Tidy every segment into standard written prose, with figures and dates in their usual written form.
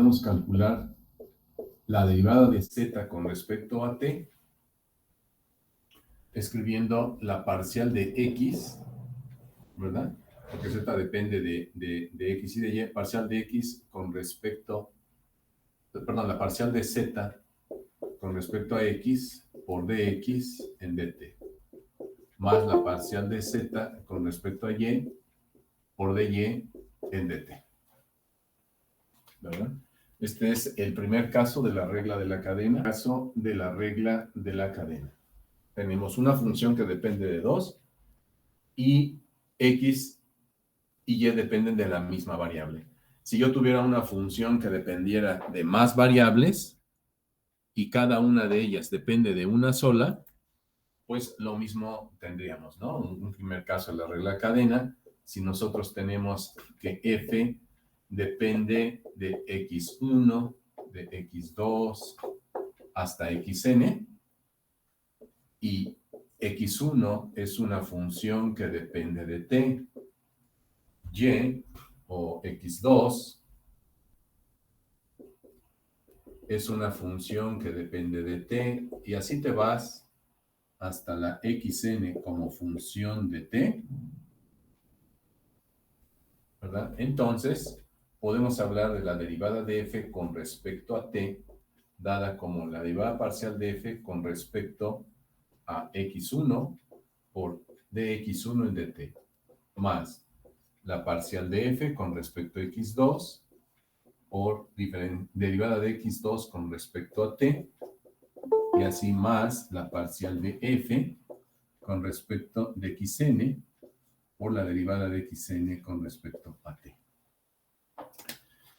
podemos calcular la derivada de z con respecto a t, escribiendo la parcial de x, ¿verdad? Porque z depende de x y de y, parcial de x con respecto, perdón, la parcial de z con respecto a x por dx en dt, más la parcial de z con respecto a y por dy en dt, ¿verdad? Este es el primer caso de la regla de la cadena. Caso de la regla de la cadena. Tenemos una función que depende de 2 y x y y dependen de la misma variable. Si yo tuviera una función que dependiera de más variables y cada una de ellas depende de una sola, pues lo mismo tendríamos, ¿no? Un primer caso de la regla cadena, si nosotros tenemos que f depende de x1, de x2 hasta xn, y x1 es una función que depende de t, y o x2 es una función que depende de t, y así te vas hasta la xn como función de t, ¿verdad? Entonces, podemos hablar de la derivada de f con respecto a t, dada como la derivada parcial de f con respecto a x1 por dx1 en dt, más la parcial de f con respecto a x2 por derivada de x2 con respecto a t, y así más la parcial de f con respecto de xn por la derivada de xn con respecto a t.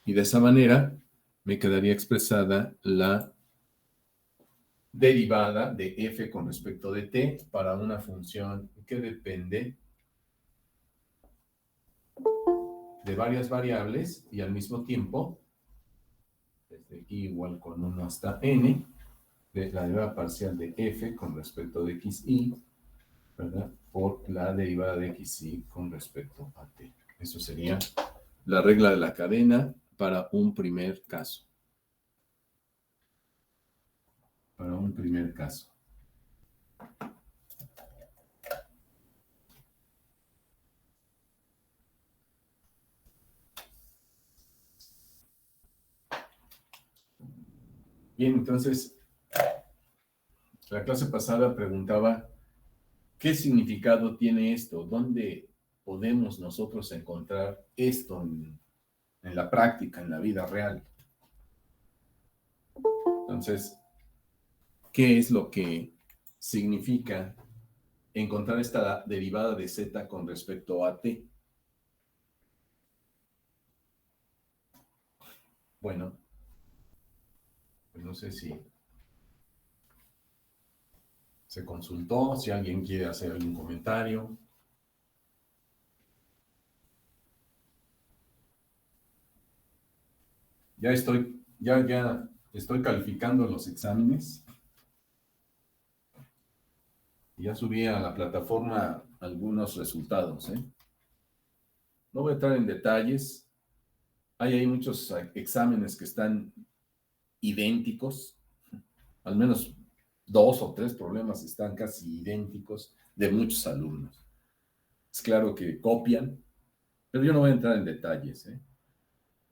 Y de esa manera me quedaría expresada la derivada de f con respecto de t para una función que depende de varias variables y al mismo tiempo, desde i igual con 1 hasta n, de la derivada parcial de f con respecto de xi, ¿verdad? Por la derivada de xi con respecto a t. Eso sería la regla de la cadena para un primer caso. Para un primer caso. Bien, entonces, la clase pasada preguntaba, ¿qué significado tiene esto? ¿Dónde podemos nosotros encontrar esto en la práctica, en la vida real? Entonces, ¿qué es lo que significa encontrar esta derivada de z con respecto a t? Bueno, pues no sé si se consultó, si alguien quiere hacer algún comentario. Ya estoy calificando los exámenes. Ya subí a la plataforma algunos resultados, ¿eh? No voy a entrar en detalles. Hay ahí muchos exámenes que están idénticos. Al menos 2 o 3 problemas están casi idénticos de muchos alumnos. Es claro que copian, pero yo no voy a entrar en detalles, ¿eh?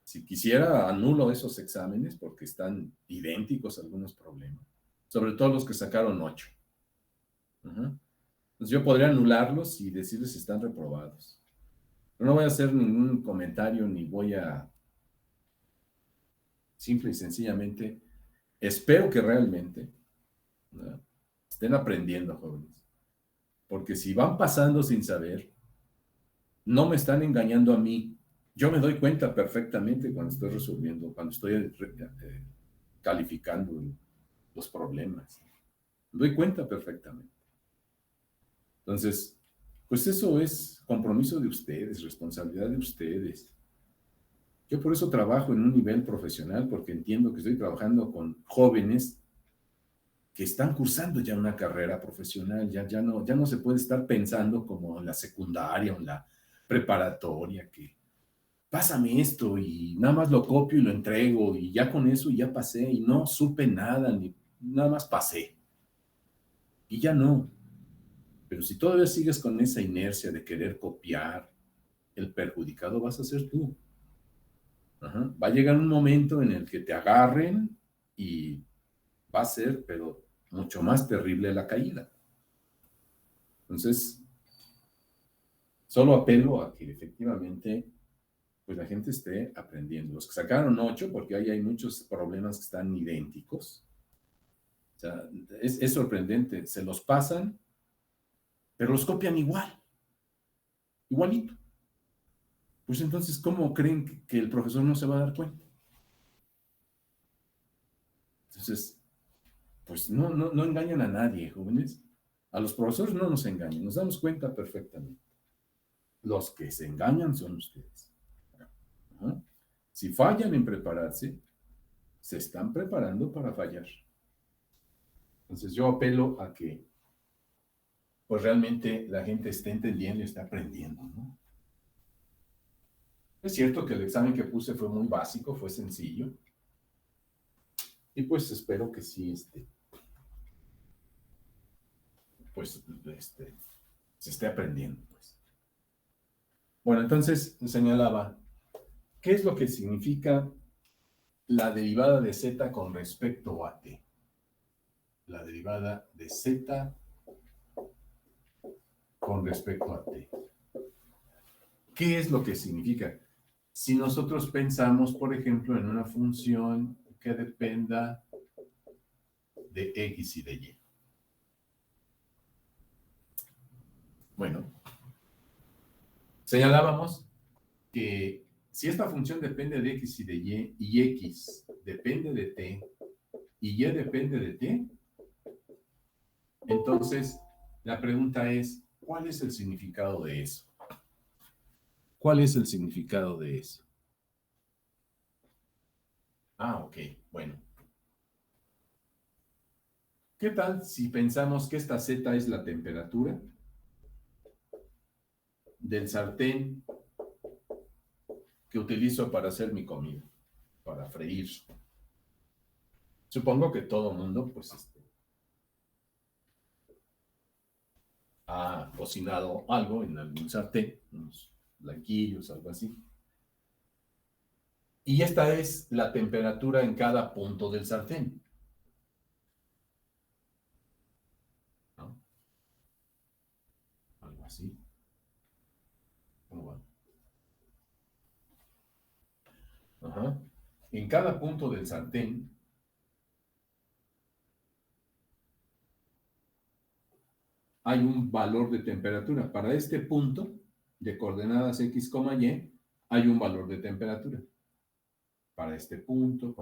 Si quisiera, anulo esos exámenes porque están idénticos algunos problemas. Sobre todo los que sacaron 8. Entonces yo podría anularlos y decirles si están reprobados. Pero no voy a hacer ningún comentario ni voy a... Simple y sencillamente, espero que realmente, ¿no?, estén aprendiendo, jóvenes. Porque si van pasando sin saber, no me están engañando a mí. Yo me doy cuenta perfectamente cuando estoy resolviendo, cuando estoy calificando los problemas. Me doy cuenta perfectamente. Entonces, pues eso es compromiso de ustedes, responsabilidad de ustedes. Yo por eso trabajo en un nivel profesional, porque entiendo que estoy trabajando con jóvenes que están cursando ya una carrera profesional, ya no se puede estar pensando como en la secundaria o en la preparatoria, que pásame esto y nada más lo copio y lo entrego y ya con eso ya pasé y no supe nada, ni nada más pasé. Y ya no. Pero si todavía sigues con esa inercia de querer copiar, el perjudicado vas a ser tú. Ajá. Va a llegar un momento en el que te agarren y va a ser, pero mucho más terrible la caída. Entonces, solo apelo a que efectivamente pues la gente esté aprendiendo. Los que sacaron 8, porque ahí hay muchos problemas que están idénticos. O sea, es sorprendente. Se los pasan, pero los copian igual, igualito. Pues entonces, ¿cómo creen que el profesor no se va a dar cuenta? Entonces, pues no engañan a nadie, jóvenes. A los profesores no nos engañan, nos damos cuenta perfectamente. Los que se engañan son ustedes. ¿No? Si fallan en prepararse, se están preparando para fallar. Entonces yo apelo a que pues realmente la gente esté entendiendo y está aprendiendo, ¿no? Es cierto que el examen que puse fue muy básico, fue sencillo, y pues espero que sí, pues, se esté aprendiendo, pues. Bueno, entonces señalaba, ¿qué es lo que significa la derivada de z con respecto a t? La derivada de z con respecto a t. ¿Qué es lo que significa? Si nosotros pensamos, por ejemplo, en una función que dependa de x y de y. Bueno, señalábamos que si esta función depende de x y de y x depende de t, y depende de t, entonces la pregunta es, ¿cuál es el significado de eso? ¿Cuál es el significado de eso? Ah, ok, bueno. ¿Qué tal si pensamos que esta z es la temperatura del sartén que utilizo para hacer mi comida, para freír? Supongo que todo el mundo, pues, ha cocinado algo en algún sartén, unos blanquillos, algo así. Y esta es la temperatura en cada punto del sartén, ¿no? Algo así. ¿Cómo va? Ajá. En cada punto del sartén hay un valor de temperatura. Para este punto de coordenadas x, y, hay un valor de temperatura. Para este punto,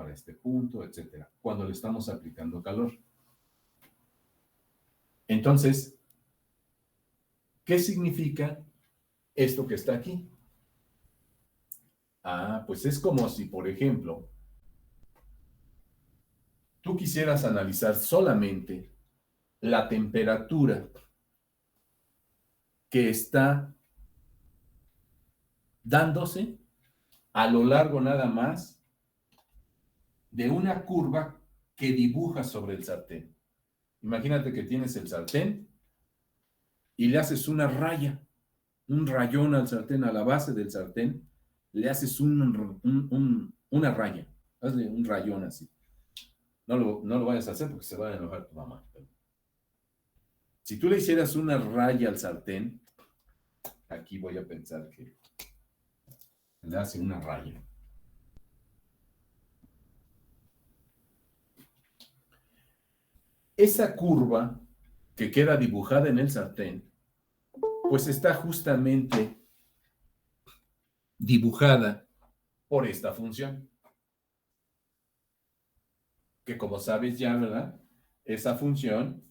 etcétera, cuando le estamos aplicando calor. Entonces, ¿qué significa esto que está aquí? Ah, pues es como si, por ejemplo, tú quisieras analizar solamente la temperatura que está dándose a lo largo nada más de una curva que dibuja sobre el sartén. Imagínate que tienes el sartén y le haces una raya, un rayón al sartén, a la base del sartén, le haces una raya, hazle un rayón así. No lo vayas a hacer porque se va a enojar tu mamá. Si tú le hicieras una raya al sartén, aquí voy a pensar que le hace una raya. Esa curva que queda dibujada en el sartén, pues está justamente dibujada por esta función. Que como sabes ya, ¿verdad? Esa función,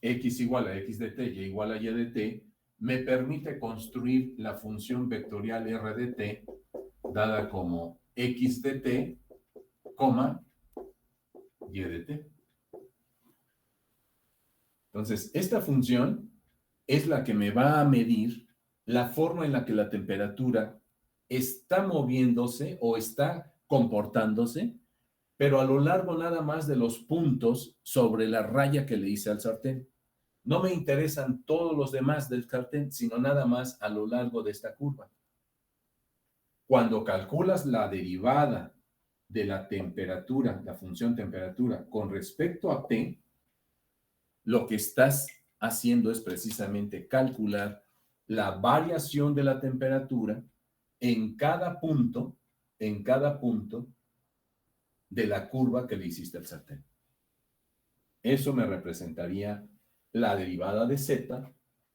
x igual a x de t, y igual a y de t, me permite construir la función vectorial r de t, dada como x de t, coma, y de t. Entonces, esta función es la que me va a medir la forma en la que la temperatura está moviéndose o está comportándose, pero a lo largo nada más de los puntos sobre la raya que le hice al sartén. No me interesan todos los demás del sartén, sino nada más a lo largo de esta curva. Cuando calculas la derivada de la temperatura, la función temperatura, con respecto a T, lo que estás haciendo es precisamente calcular la variación de la temperatura en cada punto de la curva que le hiciste al sartén. Eso me representaría la derivada de Z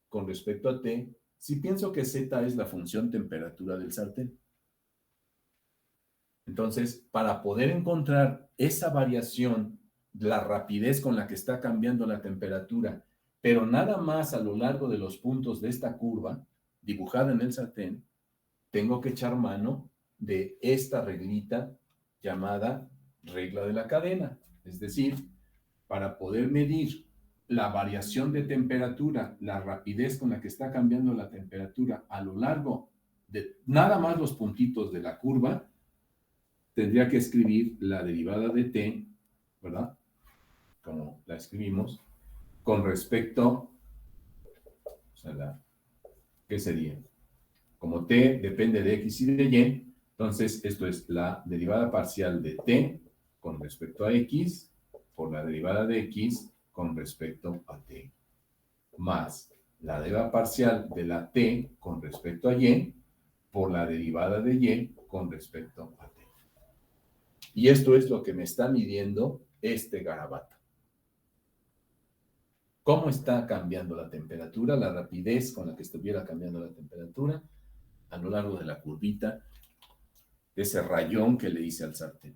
con respecto a T, si pienso que Z es la función temperatura del sartén. Entonces, para poder encontrar esa variación, la rapidez con la que está cambiando la temperatura, pero nada más a lo largo de los puntos de esta curva, dibujada en el sartén, tengo que echar mano de esta reglita llamada regla de la cadena. Es decir, para poder medir la variación de temperatura, la rapidez con la que está cambiando la temperatura a lo largo de nada más los puntitos de la curva, tendría que escribir la derivada de T, ¿verdad? Como la escribimos, con respecto, o sea, ¿qué sería? Como T depende de X y de Y, entonces esto es la derivada parcial de T con respecto a X por la derivada de X con respecto a T, más la derivada parcial de la T con respecto a Y por la derivada de Y con respecto a T. Y esto es lo que me está midiendo este garabato. ¿Cómo está cambiando la temperatura? La rapidez con la que estuviera cambiando la temperatura a lo largo de la curvita, de ese rayón que le hice al sartén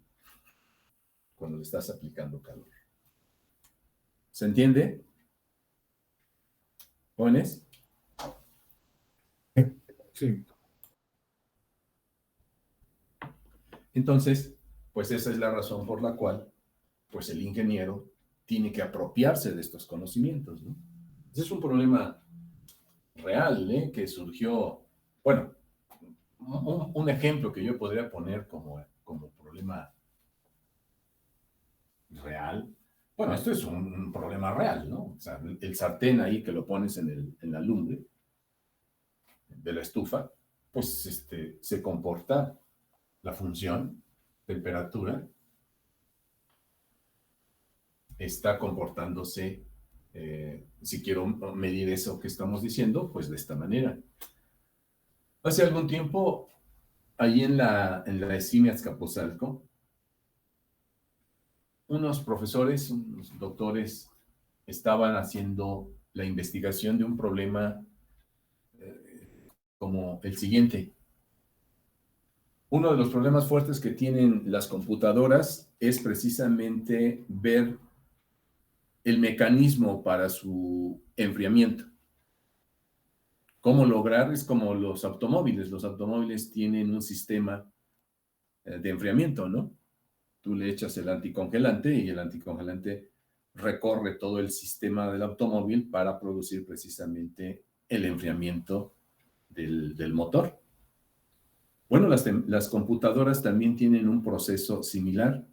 cuando le estás aplicando calor. ¿Se entiende? ¿Jóvenes? Sí. Entonces, pues esa es la razón por la cual, pues el ingeniero tiene que apropiarse de estos conocimientos, ¿no? Ese es un problema real, ¿eh? Que surgió, bueno, un ejemplo que yo podría poner como problema real. Bueno, esto es un problema real, ¿no? O sea, el sartén ahí que lo pones en la lumbre de la estufa, pues se comporta la función, temperatura, está comportándose, si quiero medir eso que estamos diciendo, pues de esta manera. Hace algún tiempo, ahí en la ESIME Azcapotzalco, unos profesores, unos doctores, estaban haciendo la investigación de un problema como el siguiente. Uno de los problemas fuertes que tienen las computadoras es precisamente ver el mecanismo para su enfriamiento. ¿Cómo lograr? Es como los automóviles. Los automóviles tienen un sistema de enfriamiento, ¿no? Tú le echas el anticongelante y el anticongelante recorre todo el sistema del automóvil para producir precisamente el enfriamiento del motor. Bueno, las computadoras también tienen un proceso similar,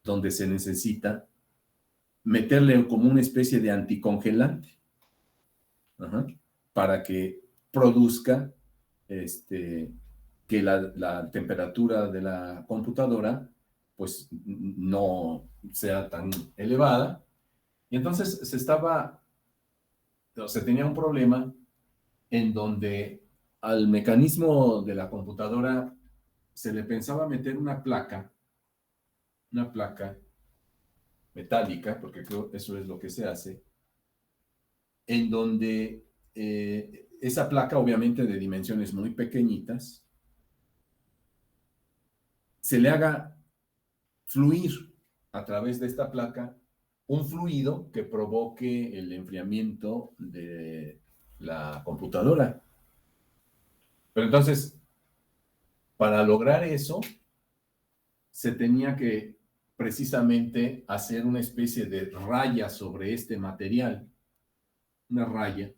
donde se necesita meterle como una especie de anticongelante, para que produzca que la temperatura de la computadora pues no sea tan elevada. Y entonces se tenía un problema en donde al mecanismo de la computadora se le pensaba meter una placa metálica, porque creo que eso es lo que se hace, en donde esa placa, obviamente de dimensiones muy pequeñitas, se le haga fluir a través de esta placa un fluido que provoque el enfriamiento de la computadora. Pero entonces, para lograr eso, se tenía que precisamente hacer una especie de raya sobre este material, una raya,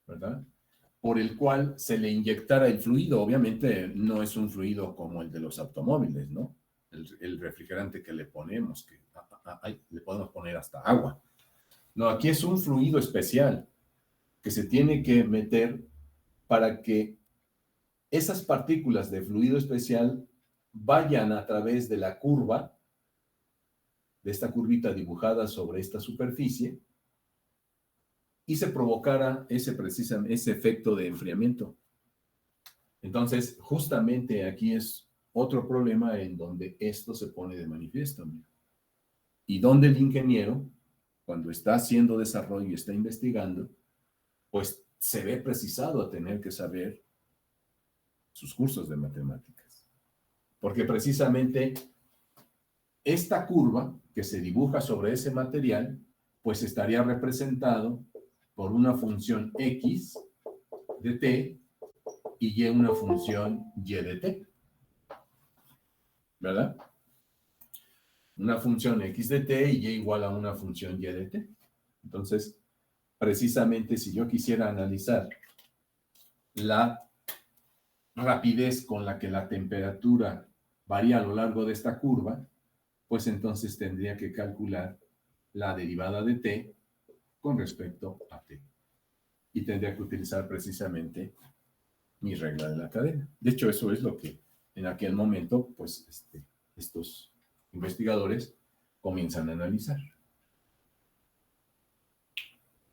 ¿verdad? por el cual se le inyectara el fluido. Obviamente no es un fluido como el de los automóviles, ¿no? El refrigerante que le ponemos, que le podemos poner hasta agua. No, aquí es un fluido especial que se tiene que meter para que esas partículas de fluido especial vayan a través de la curva, de esta curvita dibujada sobre esta superficie, y se provocara ese efecto de enfriamiento. Entonces, justamente aquí es otro problema en donde esto se pone de manifiesto. Y donde el ingeniero, cuando está haciendo desarrollo y está investigando, pues se ve precisado a tener que saber sus cursos de matemáticas. Porque precisamente esta curva que se dibuja sobre ese material, pues estaría representado por una función x de t y y una función y de t, ¿verdad? Una función x de t y y igual a una función y de t. Entonces, precisamente si yo quisiera analizar la rapidez con la que la temperatura varía a lo largo de esta curva, pues entonces tendría que calcular la derivada de t con respecto a t. Y tendría que utilizar precisamente mi regla de la cadena. De hecho, eso es lo que en aquel momento, pues, estos investigadores comienzan a analizar.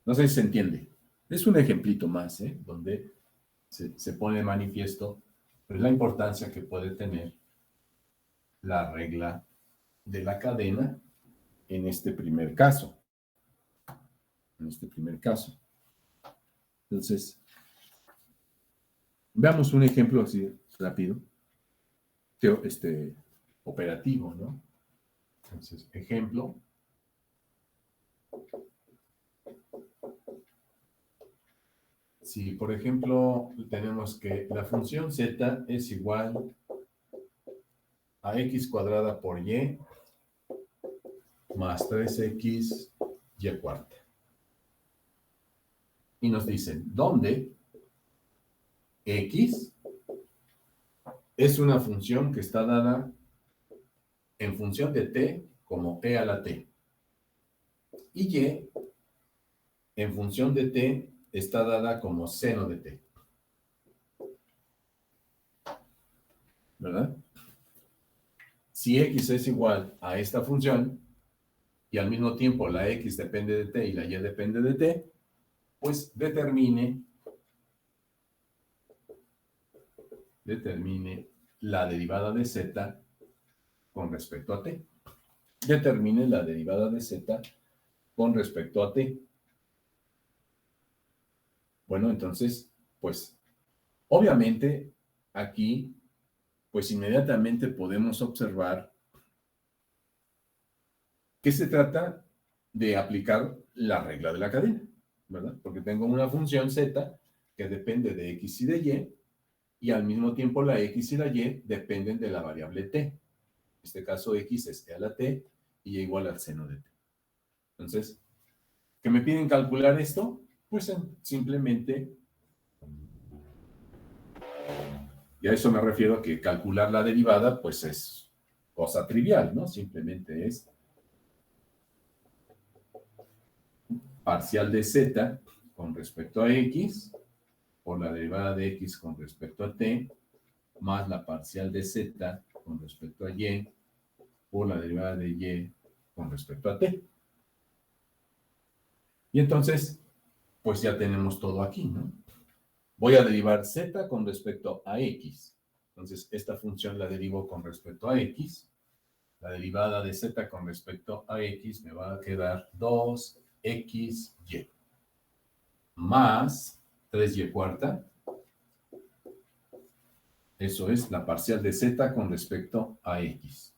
No sé si se entiende. Es un ejemplito más, donde se pone de manifiesto pues, la importancia que puede tener la regla de la cadena en este primer caso. En este primer caso. Entonces, veamos un ejemplo así rápido, operativo, ¿no? Entonces, ejemplo. Si, por ejemplo, tenemos que la función z es igual a x cuadrada por y más 3x y cuarta. Y nos dicen, ¿dónde x es una función que está dada en función de t como e a la t? Y y en función de t está dada como seno de t. ¿Verdad? Si x es igual a esta función y al mismo tiempo la x depende de t y la y depende de t, pues determine la derivada de z con respecto a t. Determine la derivada de z con respecto a t. Bueno, entonces, pues, obviamente, aquí, pues inmediatamente podemos observar que se trata de aplicar la regla de la cadena, ¿verdad? Porque tengo una función z que depende de x y de y al mismo tiempo la x y la y dependen de la variable t. En este caso, x es e a la t y y igual al seno de t. Entonces, ¿qué me piden calcular esto? Pues simplemente, y a eso me refiero a que calcular la derivada, pues es cosa trivial, ¿no? Simplemente es parcial de z con respecto a x por la derivada de x con respecto a t, más la parcial de z con respecto a y por la derivada de y con respecto a t. Y entonces, pues ya tenemos todo aquí, ¿no? Voy a derivar z con respecto a x. Entonces, esta función la derivo con respecto a x. La derivada de z con respecto a x me va a quedar 2xy más 3y cuarta. Eso es la parcial de z con respecto a x.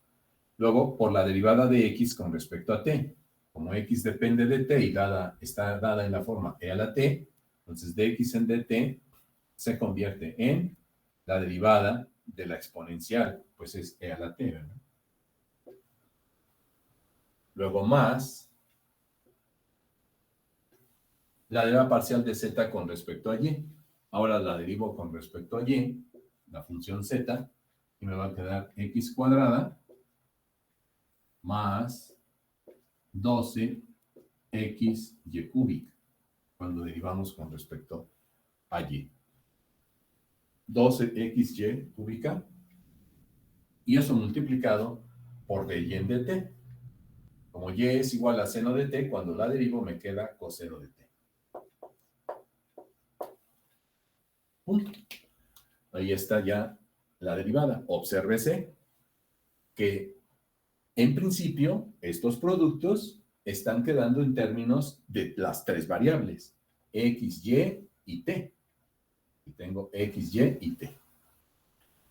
Luego, por la derivada de x con respecto a t. Como x depende de t y está dada en la forma e a la t, entonces dx en dt se convierte en la derivada de la exponencial, pues es e a la t, ¿verdad? Luego más la derivada parcial de z con respecto a y. Ahora la derivo con respecto a y, la función z, y me va a quedar x cuadrada más 12 xy cúbica, cuando derivamos con respecto a y. 12xy cúbica, y eso multiplicado por dy en dt. Como y es igual a seno de t, cuando la derivo me queda coseno de t. Punto. Ahí está ya la derivada. Obsérvese que en principio estos productos están quedando en términos de las tres variables, x, y t. Y tengo x, y t.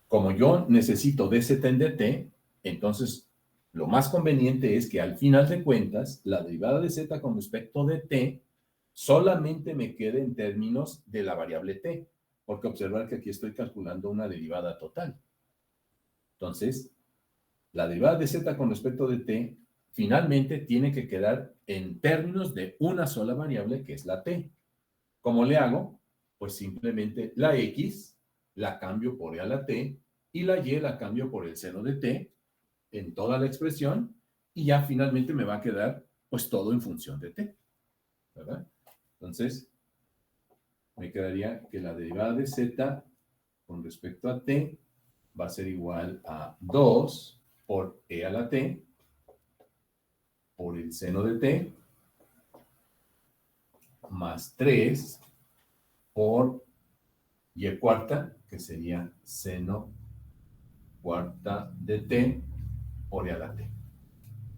Como yo necesito dz en dt, entonces lo más conveniente es que al final de cuentas, la derivada de z con respecto de t solamente me quede en términos de la variable t, porque observar que aquí estoy calculando una derivada total. Entonces, la derivada de z con respecto de t finalmente tiene que quedar en términos de una sola variable, que es la t. ¿Cómo le hago? Pues simplemente la x la cambio por e a la t y la y la cambio por el seno de t en toda la expresión y ya finalmente me va a quedar pues todo en función de t, ¿verdad? Entonces, me quedaría que la derivada de z con respecto a t va a ser igual a 2 por e a la t por el seno de t más 3 por y cuarta, que sería seno cuarta de t por e a la t.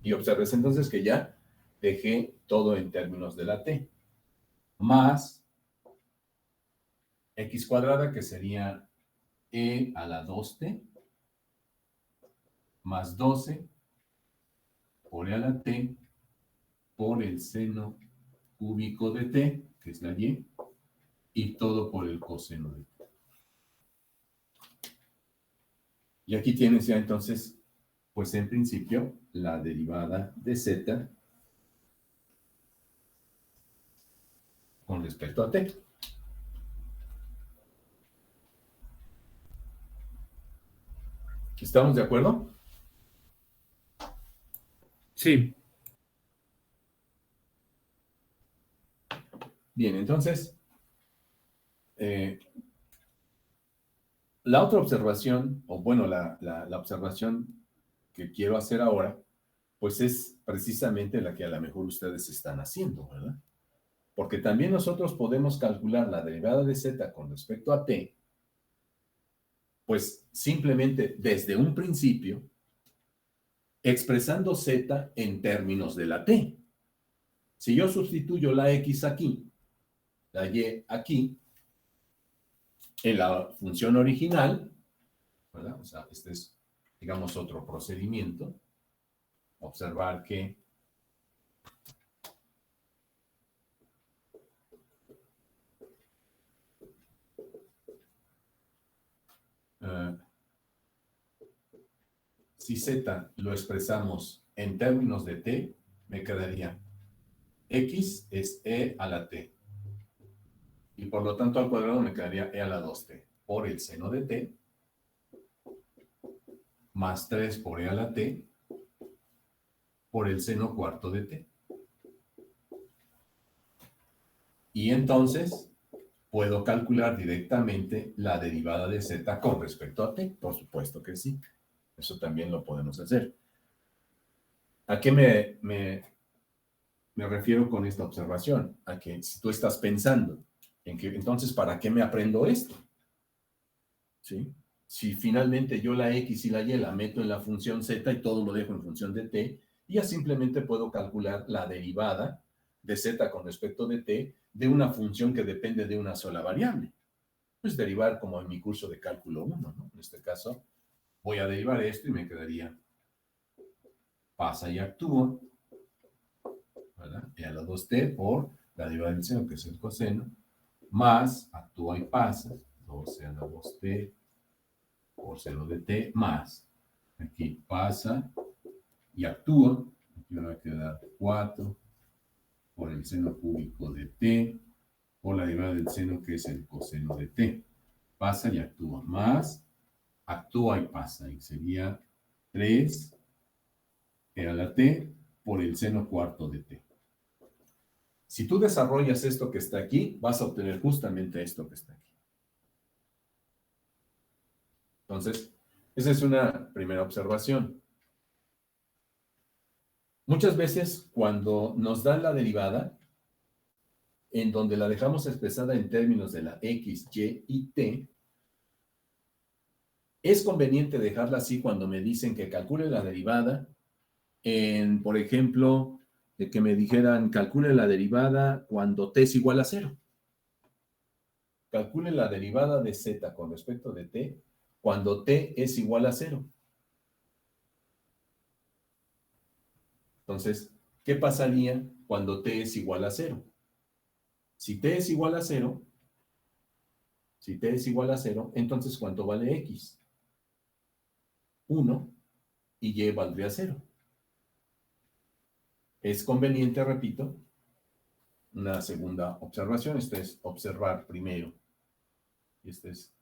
Y observes entonces que ya dejé todo en términos de la t, más x cuadrada, que sería e a la 2t, más 12 por e a la t por el seno cúbico de t, que es la y todo por el coseno de t. Y aquí tienes ya entonces, pues en principio, la derivada de z con respecto a t. ¿Estamos de acuerdo? Sí. Bien, entonces, la otra observación, o bueno, la observación que quiero hacer ahora, pues es precisamente la que a lo mejor ustedes están haciendo, ¿verdad? Porque también nosotros podemos calcular la derivada de z con respecto a t, pues simplemente desde un principio, expresando z en términos de la t. Si yo sustituyo la x aquí, la y aquí, en la función original, ¿verdad? O sea, este es, digamos, otro procedimiento. Observar que si z lo expresamos en términos de t, me quedaría x es e a la t. Y por lo tanto al cuadrado me quedaría e a la 2t por el seno de t más 3 por e a la t por el seno cuarto de t. Y entonces puedo calcular directamente la derivada de z con respecto a t. Por supuesto que sí. Eso también lo podemos hacer. ¿A qué me refiero con esta observación? A que si tú estás pensando en que entonces, ¿para qué me aprendo esto? ¿Sí? Si finalmente yo la x y la y la meto en la función z y todo lo dejo en función de t, y ya simplemente puedo calcular la derivada de z con respecto de t de una función que depende de una sola variable. Pues derivar como en mi curso de cálculo 1, ¿no? En este caso, voy a derivar esto y me quedaría pasa y actúa, ¿verdad? Y a la 2t por la derivada del seno, que es el coseno, más actúa y pasa, 12 a la 2t por seno de t, más, aquí pasa y actúa, aquí me va a quedar 4 por el seno cúbico de t, por la derivada del seno, que es el coseno de t. Pasa y actúa. Más, actúa y pasa. Y sería 3 a la t por el seno cuarto de t. Si tú desarrollas esto que está aquí, vas a obtener justamente esto que está aquí. Entonces, esa es una primera observación. Muchas veces cuando nos dan la derivada, en donde la dejamos expresada en términos de la x, y y t, es conveniente dejarla así cuando me dicen que calcule la derivada en, por ejemplo, de que me dijeran calcule la derivada cuando t es igual a 0. Calcule la derivada de z con respecto de t cuando t es igual a 0. Entonces, ¿qué pasaría cuando t es igual a 0? Si t es igual a 0, entonces ¿cuánto vale x? 1 y y valdría 0. Es conveniente, repito, una segunda observación. Esto es observar primero. Y esta es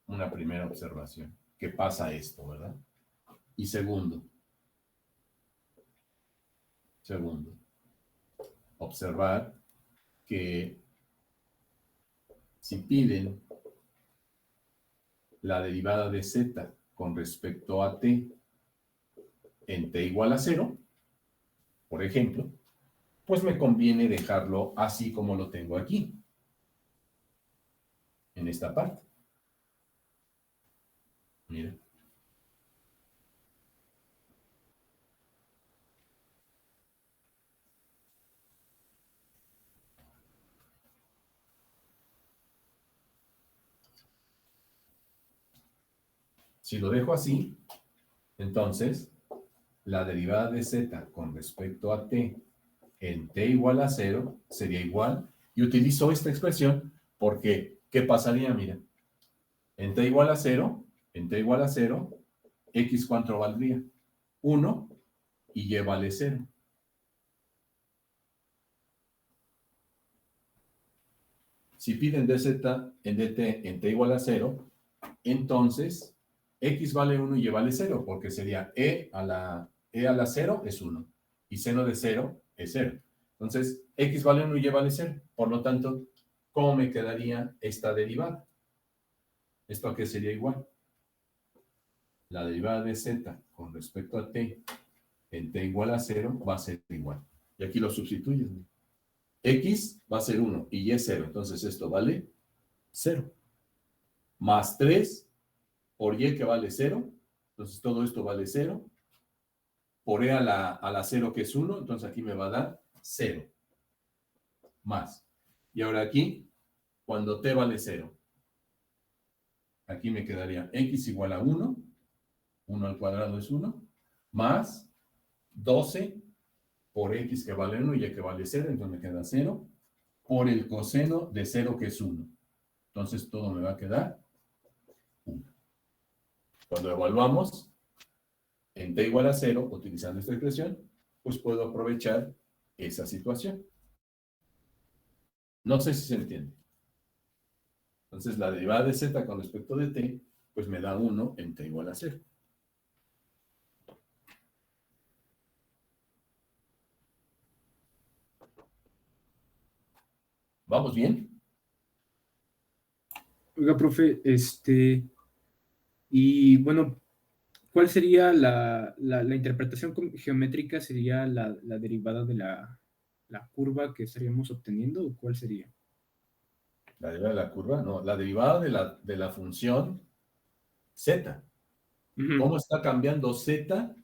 una primera observación. ¿Qué pasa esto, verdad? Y segundo, observar que si piden la derivada de z con respecto a t en t igual a 0, por ejemplo, pues me conviene dejarlo así como lo tengo aquí, en esta parte. Mira. Si lo dejo así, entonces la derivada de z con respecto a t en t igual a 0 sería igual, y utilizo esta expresión porque, ¿qué pasaría? Mira, en t igual a 0, x ¿cuánto valdría? 1 y y vale 0. Si piden dz en dt en t igual a 0, entonces x vale 1 y y vale 0, porque sería e a la 0 es 1 y seno de 0 es 0. Entonces, x vale 1 y y vale 0. Por lo tanto, ¿cómo me quedaría esta derivada? ¿Esto a qué sería igual? La derivada de z con respecto a t en t igual a 0 va a ser igual. Y aquí lo sustituyes. X va a ser 1 y y es 0. Entonces, esto vale 0. Más 3 por y que vale 0. Entonces, todo esto vale 0. Por e a la 0 que es 1. Entonces, aquí me va a dar 0. Más. Y ahora aquí, cuando t vale 0, aquí me quedaría x igual a 1. 1 al cuadrado es 1. Más 12 por x que vale 1 y y que vale 0. Entonces, me queda 0. Por el coseno de 0 que es 1. Entonces, todo me va a quedar 1. Cuando evaluamos en t igual a 0, utilizando esta expresión, pues puedo aprovechar esa situación. No sé si se entiende. Entonces, la derivada de z con respecto de t, pues me da 1 en t igual a 0. ¿Vamos bien? Oiga, profe, y bueno, ¿cuál sería la interpretación geométrica? ¿Sería la derivada de la curva que estaríamos obteniendo o cuál sería? La derivada de la curva, no, la derivada de la función z. Ujú. ¿Cómo está cambiando z?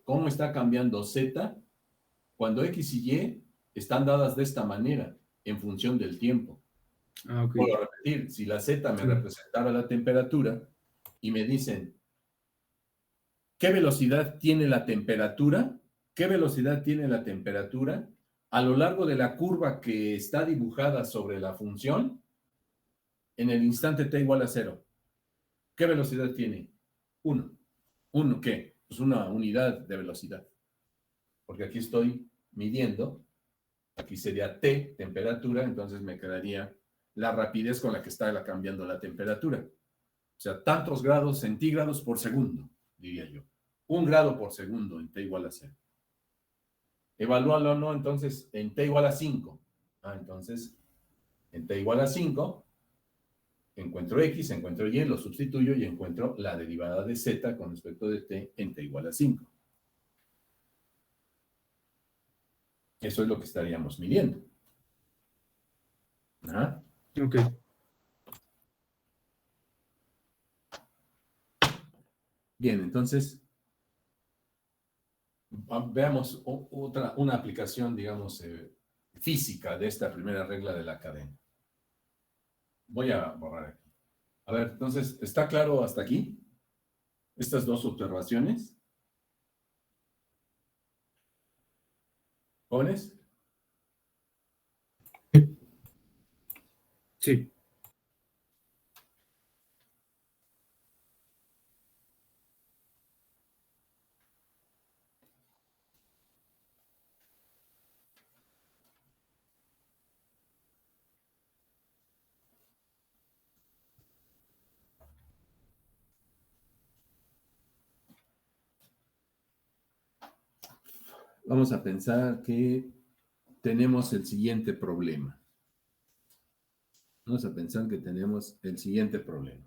¿Cómo está cambiando z cuando x y y están dadas de esta manera en función del tiempo? Ah, ok. Vuelvo a repetir, si la z me Sí. representara la temperatura y me dicen, ¿qué velocidad tiene la temperatura? ¿Qué velocidad tiene la temperatura a lo largo de la curva que está dibujada sobre la función en el instante t igual a 0? ¿Qué velocidad tiene? 1. ¿1 qué? Pues una unidad de velocidad. Porque aquí estoy midiendo Aquí sería T, temperatura, entonces me quedaría la rapidez con la que está cambiando la temperatura. O sea, tantos grados centígrados por segundo, diría yo. 1 grado por segundo en T igual a 0. Evalúalo, ¿no? Entonces, en T igual a 5. Entonces, en T igual a 5, encuentro X, encuentro Y, lo sustituyo y encuentro la derivada de Z con respecto de T en T igual a 5. Eso es lo que estaríamos midiendo. Ok. Bien, entonces, veamos una aplicación, digamos, física de esta primera regla de la cadena. Voy a borrar aquí. A ver, entonces, ¿está claro hasta aquí? Estas dos observaciones. ¿Jóvenes? Sí. Vamos a pensar que tenemos el siguiente problema. Vamos a pensar que tenemos el siguiente problema.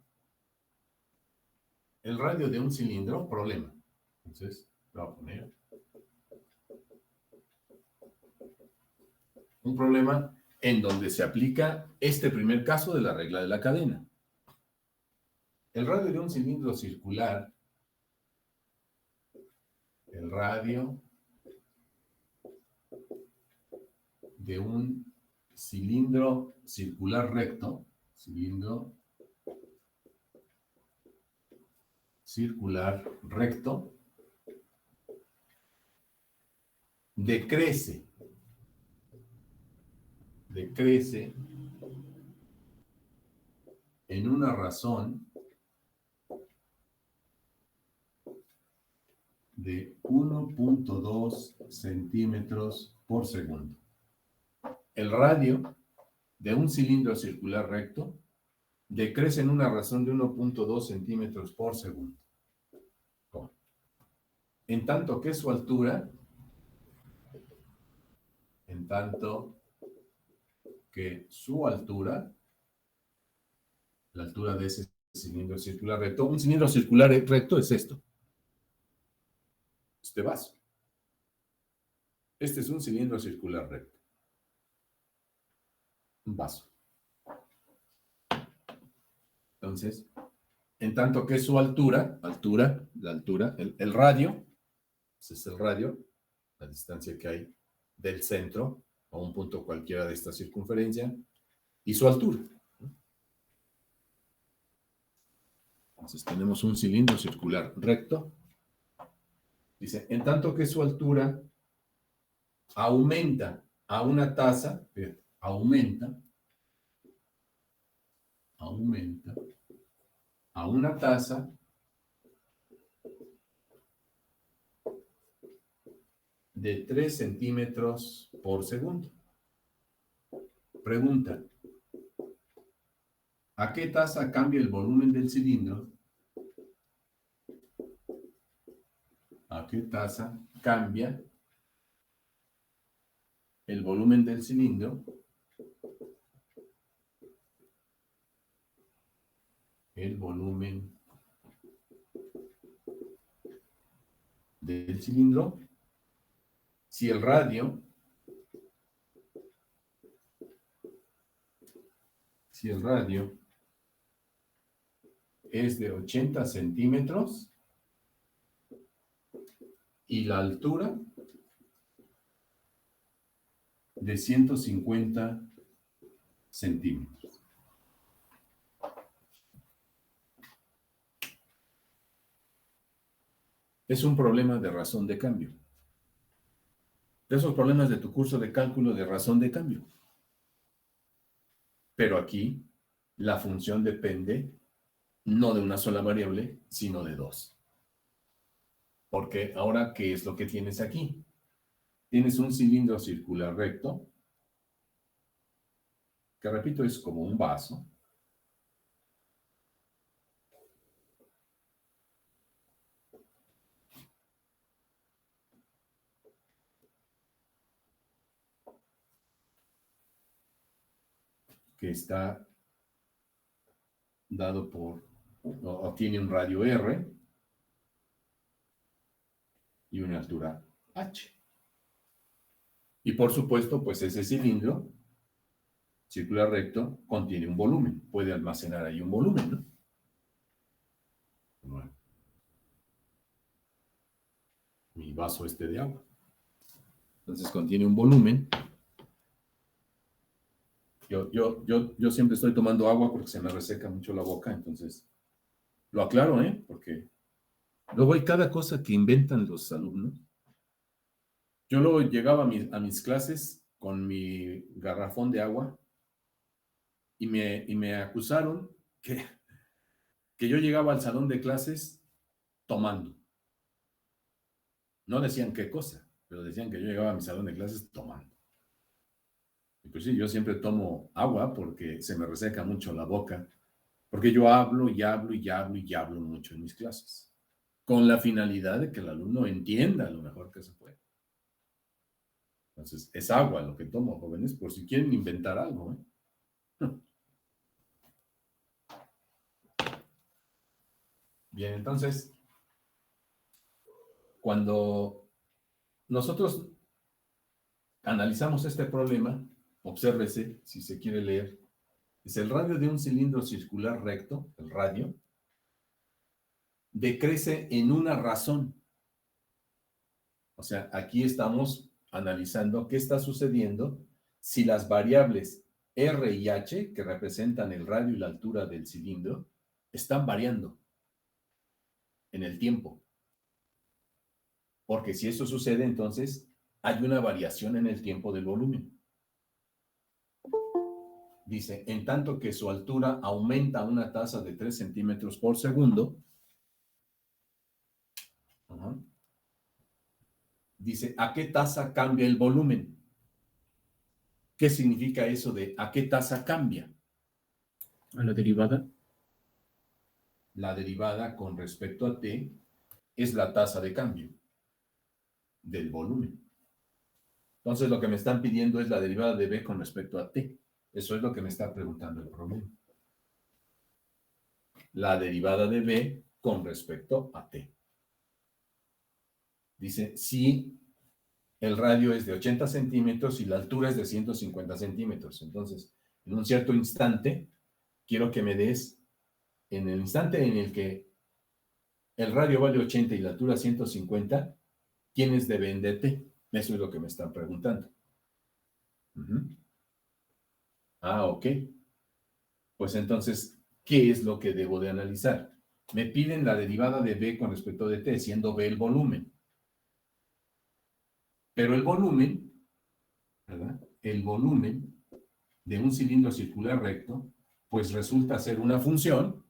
El radio de un cilindro, problema. Entonces, lo voy a poner. Un problema en donde se aplica este primer caso de la regla de la cadena. El radio de un cilindro circular, el radio de un cilindro circular recto, cilindro circular recto, decrece en una razón de 1.2 centímetros por segundo. El radio de un cilindro circular recto decrece en una razón de 1.2 centímetros por segundo. En tanto que su altura, la altura de ese cilindro circular recto, un cilindro circular recto es esto, este vaso. Este es un cilindro circular recto. Un vaso. Entonces, en tanto que su altura, el radio, ese es el radio, la distancia que hay del centro a un punto cualquiera de esta circunferencia, y su altura. Entonces tenemos un cilindro circular recto. Dice, en tanto que su altura aumenta a una tasa, aumenta a una tasa de 3 centímetros por segundo. Pregunta, ¿a qué tasa cambia el volumen del cilindro? ¿A qué tasa cambia el volumen del cilindro? El volumen del cilindro. Si el radio es de 80 centímetros y la altura de 150 centímetros. Es un problema de razón de cambio. De esos problemas de tu curso de cálculo de razón de cambio. Pero aquí la función depende no de una sola variable, sino de dos. Porque ahora, ¿qué es lo que tienes aquí? Tienes un cilindro circular recto que repito es como un vaso, que está dado por, o tiene un radio R y una altura H. Y por supuesto, pues ese cilindro circular recto contiene un volumen, puede almacenar ahí un volumen, ¿no? Bueno, mi vaso de agua. Entonces contiene un volumen. Yo siempre estoy tomando agua porque se me reseca mucho la boca, entonces lo aclaro, ¿eh? Porque luego hay cada cosa que inventan los alumnos. Yo luego llegaba a mis clases con mi garrafón de agua y me acusaron que yo llegaba al salón de clases tomando. No decían qué cosa, pero decían que yo llegaba a mi salón de clases tomando. Y pues sí, yo siempre tomo agua porque se me reseca mucho la boca, porque yo hablo y hablo y hablo y hablo mucho en mis clases, con la finalidad de que el alumno entienda lo mejor que se puede. Entonces, es agua lo que tomo, jóvenes, por si quieren inventar algo, ¿eh? Bien, entonces, cuando nosotros analizamos este problema, obsérvese, si se quiere leer, es el radio de un cilindro circular recto, el radio, decrece en una razón. O sea, aquí estamos analizando qué está sucediendo si las variables R y H, que representan el radio y la altura del cilindro, están variando en el tiempo. Porque si eso sucede, entonces hay una variación en el tiempo del volumen. Dice, en tanto que su altura aumenta a una tasa de 3 centímetros por segundo, dice, ¿a qué tasa cambia el volumen? ¿Qué significa eso de a qué tasa cambia? A la derivada. La derivada con respecto a t es la tasa de cambio del volumen. Entonces lo que me están pidiendo es la derivada de b con respecto a t. Eso es lo que me está preguntando el problema. La derivada de b con respecto a t. Dice, si el radio es de 80 centímetros y la altura es de 150 centímetros. Entonces, en un cierto instante, quiero que me des, en el instante en el que el radio vale 80 y la altura 150, ¿quiénes deben de t? Eso es lo que me están preguntando. Ah, ok. Pues entonces, ¿qué es lo que debo de analizar? Me piden la derivada de b con respecto de t, siendo b el volumen. Pero el volumen, ¿verdad? El volumen de un cilindro circular recto, pues resulta ser una función,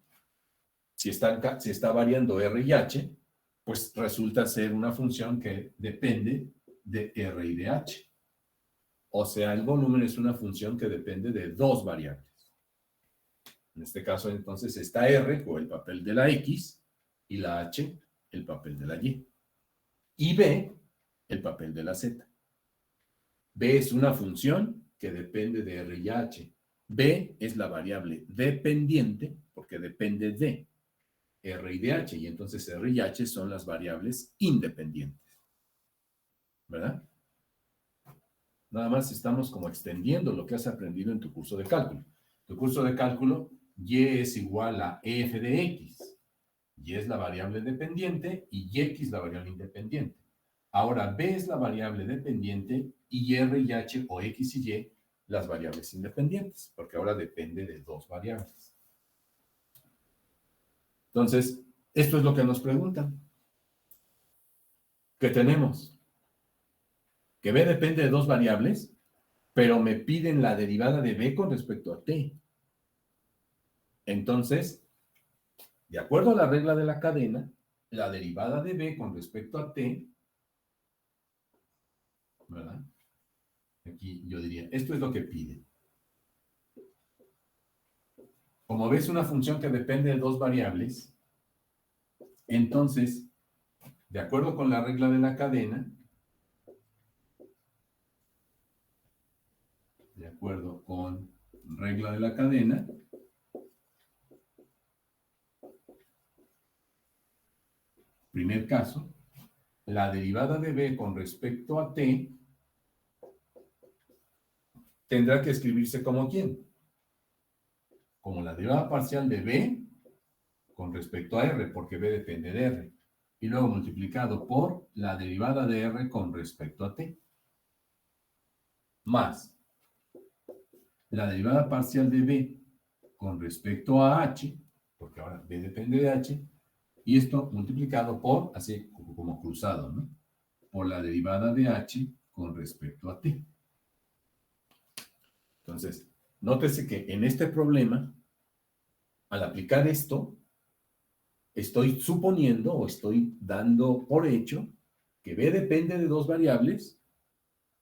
si está variando R y H, pues resulta ser una función que depende de R y de H. O sea, el volumen es una función que depende de dos variables. En este caso, entonces, está R, o el papel de la X, y la H, el papel de la Y. Y B, el papel de la Z. B es una función que depende de R y H. B es la variable dependiente, porque depende de R y de H, y entonces R y H son las variables independientes. ¿Verdad? Nada más estamos como extendiendo lo que has aprendido en tu curso de cálculo. Tu curso de cálculo, Y es igual a F de X. Y es la variable dependiente y X la variable independiente. Ahora, B es la variable dependiente y R y H o X y Y las variables independientes, porque ahora depende de dos variables. Entonces, esto es lo que nos preguntan. ¿Qué tenemos? Que B depende de dos variables, pero me piden la derivada de B con respecto a T. Entonces, de acuerdo a la regla de la cadena, la derivada de B con respecto a T, ¿verdad? Aquí yo diría, esto es lo que piden. Como ves, una función que depende de dos variables, entonces, de acuerdo con la regla de la cadena, primer caso, la derivada de b con respecto a t tendrá que escribirse como ¿quién? Como la derivada parcial de b con respecto a r, porque b depende de r, y luego multiplicado por la derivada de r con respecto a t, más la derivada parcial de b con respecto a h, porque ahora b depende de h, y esto multiplicado por, así como cruzado, ¿no? Por la derivada de h con respecto a t. Entonces, nótese que en este problema, al aplicar esto, estoy suponiendo o estoy dando por hecho que b depende de dos variables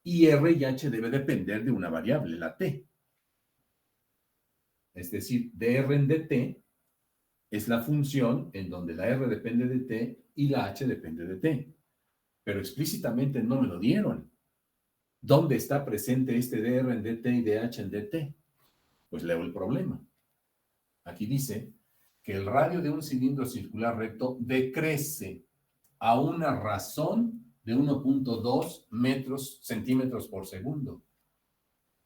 y r y h debe depender de una variable, la t. Es decir, dr en dt es la función en donde la r depende de t y la h depende de t. Pero explícitamente no me lo dieron. ¿Dónde está presente este dr en dt y dh en dt? Pues leo el problema. Aquí dice que el radio de un cilindro circular recto decrece a una razón de 1.2 centímetros por segundo.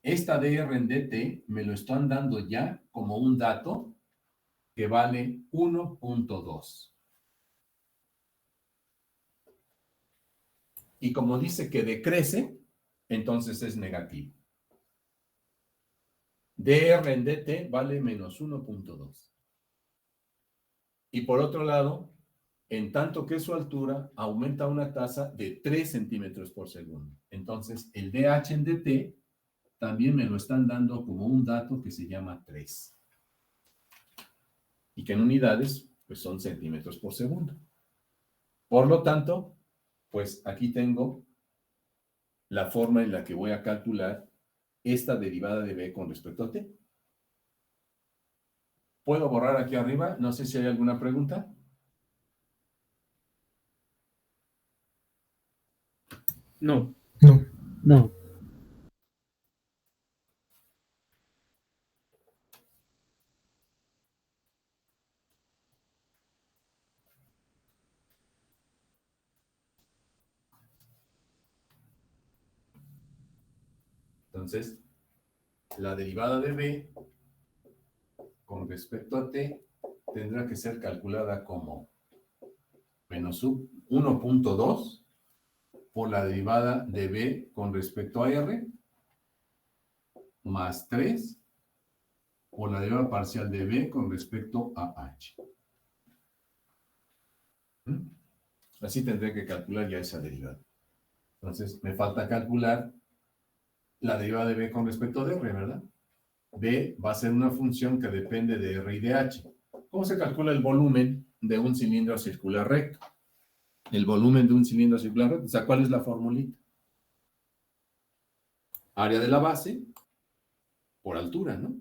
Esta dr en dt me lo están dando ya como un dato que vale 1.2. Y como dice que decrece, entonces es negativo. dr en dt vale menos 1.2. Y por otro lado, en tanto que su altura aumenta a una tasa de 3 centímetros por segundo. Entonces, el dh en dt también me lo están dando como un dato que se llama 3. Y que en unidades, pues son centímetros por segundo. Por lo tanto, pues aquí tengo la forma en la que voy a calcular esta derivada de b con respecto a t. ¿Puedo borrar aquí arriba? No sé si hay alguna pregunta. No. No. No. Entonces, la derivada de b con respecto a t tendrá que ser calculada como menos 1.2 por la derivada de b con respecto a r más 3 por la derivada parcial de b con respecto a h. Así tendré que calcular ya esa derivada. Entonces, me falta calcular la derivada de b con respecto a r, ¿verdad? B va a ser una función que depende de r y de h. ¿Cómo se calcula el volumen de un cilindro circular recto? El volumen de un cilindro circular recto. O sea, ¿cuál es la formulita? Área de la base por altura, ¿no?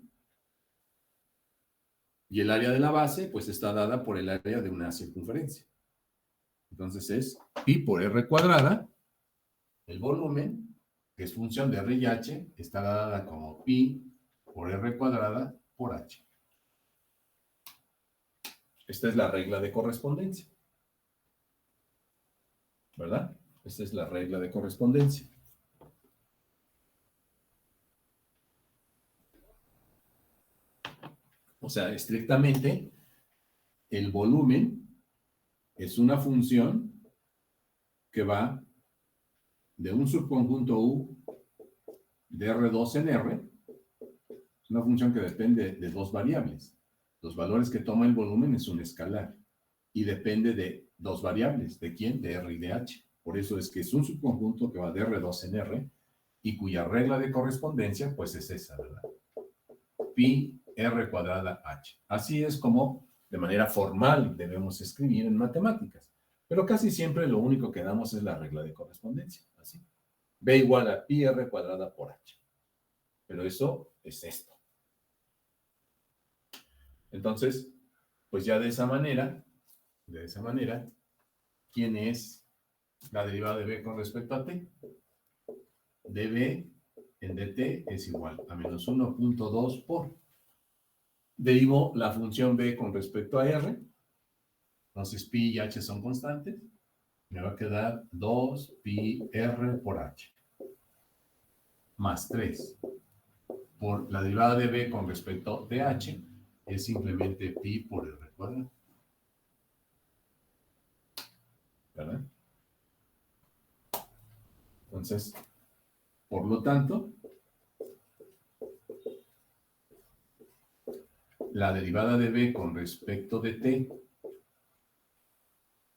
Y el área de la base, pues está dada por el área de una circunferencia. Entonces es pi por r cuadrada. El volumen, que es función de r y h, está dada como pi por r cuadrada por h. Esta es la regla de correspondencia. ¿Verdad? Esta es la regla de correspondencia. O sea, estrictamente, el volumen es una función que va de un subconjunto U de R2 en R. Es una función que depende de dos variables. Los valores que toma el volumen es un escalar y depende de dos variables. ¿De quién? De R y de H. Por eso es que es un subconjunto que va de R2 en R y cuya regla de correspondencia pues es esa, ¿verdad? Pi r cuadrada h. Así es como de manera formal debemos escribir en matemáticas. Pero casi siempre lo único que damos es la regla de correspondencia. Así. B igual a pi r cuadrada por h. Pero eso es esto. Entonces, pues ya de esa manera, ¿quién es la derivada de b con respecto a t? db en dt es igual a menos 1.2 por. Derivo la función b con respecto a r. Entonces, pi y h son constantes. Me va a quedar 2 pi r por h. Más 3. Por la derivada de b con respecto de h es simplemente pi por r cuadrado. ¿Verdad? Entonces, por lo tanto, la derivada de b con respecto de t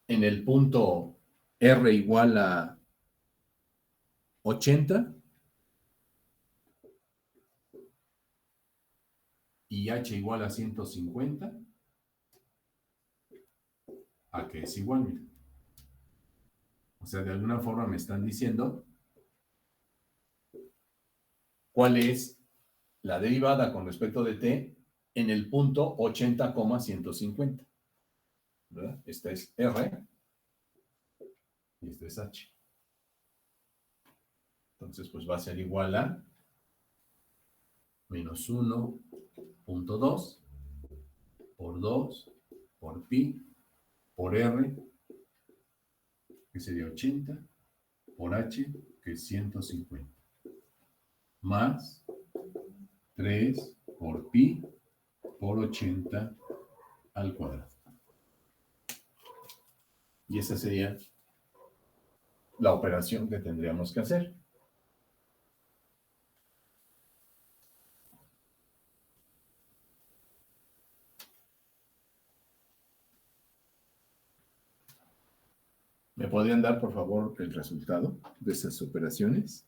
en el punto r igual a 80 y h igual a 150, ¿a qué es igual? Mira. O sea, de alguna forma me están diciendo cuál es la derivada con respecto de t en el punto 80,150. ¿Verdad? Esta es r y esta es h. Entonces, pues va a ser igual a menos 1.2 por 2 por pi por r, que sería 80, por h, que es 150, más 3 por pi por 80 al cuadrado. Y esa sería la operación que tendríamos que hacer. ¿Me podrían dar, por favor, el resultado de esas operaciones?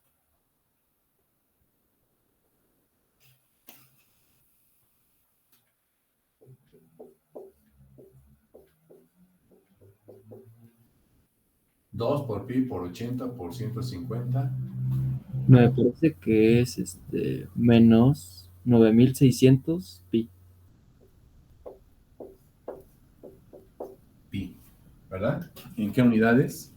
Dos por pi por 80 por 150. Me parece que es menos 9600 pi. Pi, ¿verdad? ¿En qué unidades?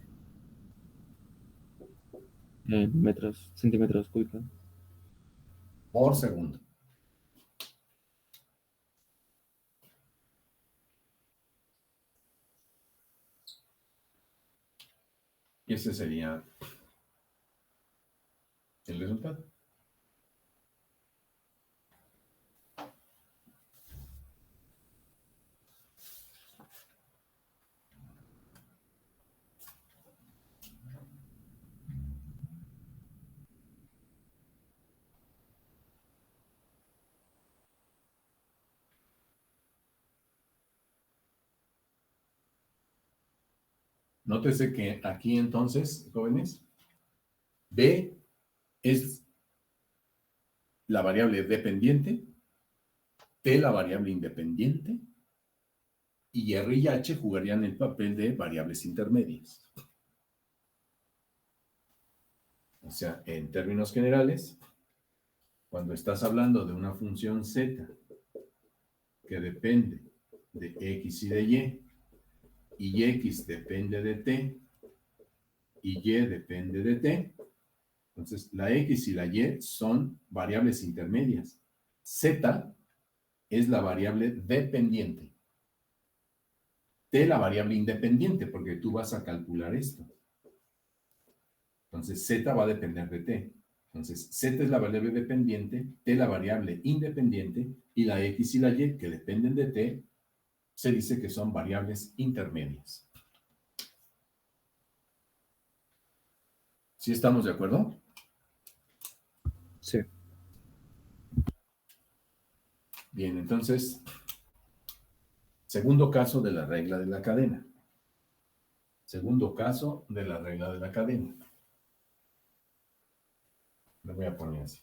En metros, centímetros cúbicos. Por segundo. Y ese sería el resultado. Nótese que aquí entonces, jóvenes, B es la variable dependiente, T la variable independiente, y R y H jugarían el papel de variables intermedias. O sea, en términos generales, cuando estás hablando de una función z que depende de x y de y x depende de t, y depende de t, entonces la x y la y son variables intermedias. Z es la variable dependiente. T la variable independiente, porque tú vas a calcular esto. Entonces z va a depender de t. Entonces z es la variable dependiente, t la variable independiente, y la x y la y, que dependen de t, se dice que son variables intermedias. ¿Sí estamos de acuerdo? Sí. Bien, entonces, segundo caso de la regla de la cadena. Segundo caso de la regla de la cadena. Lo voy a poner así.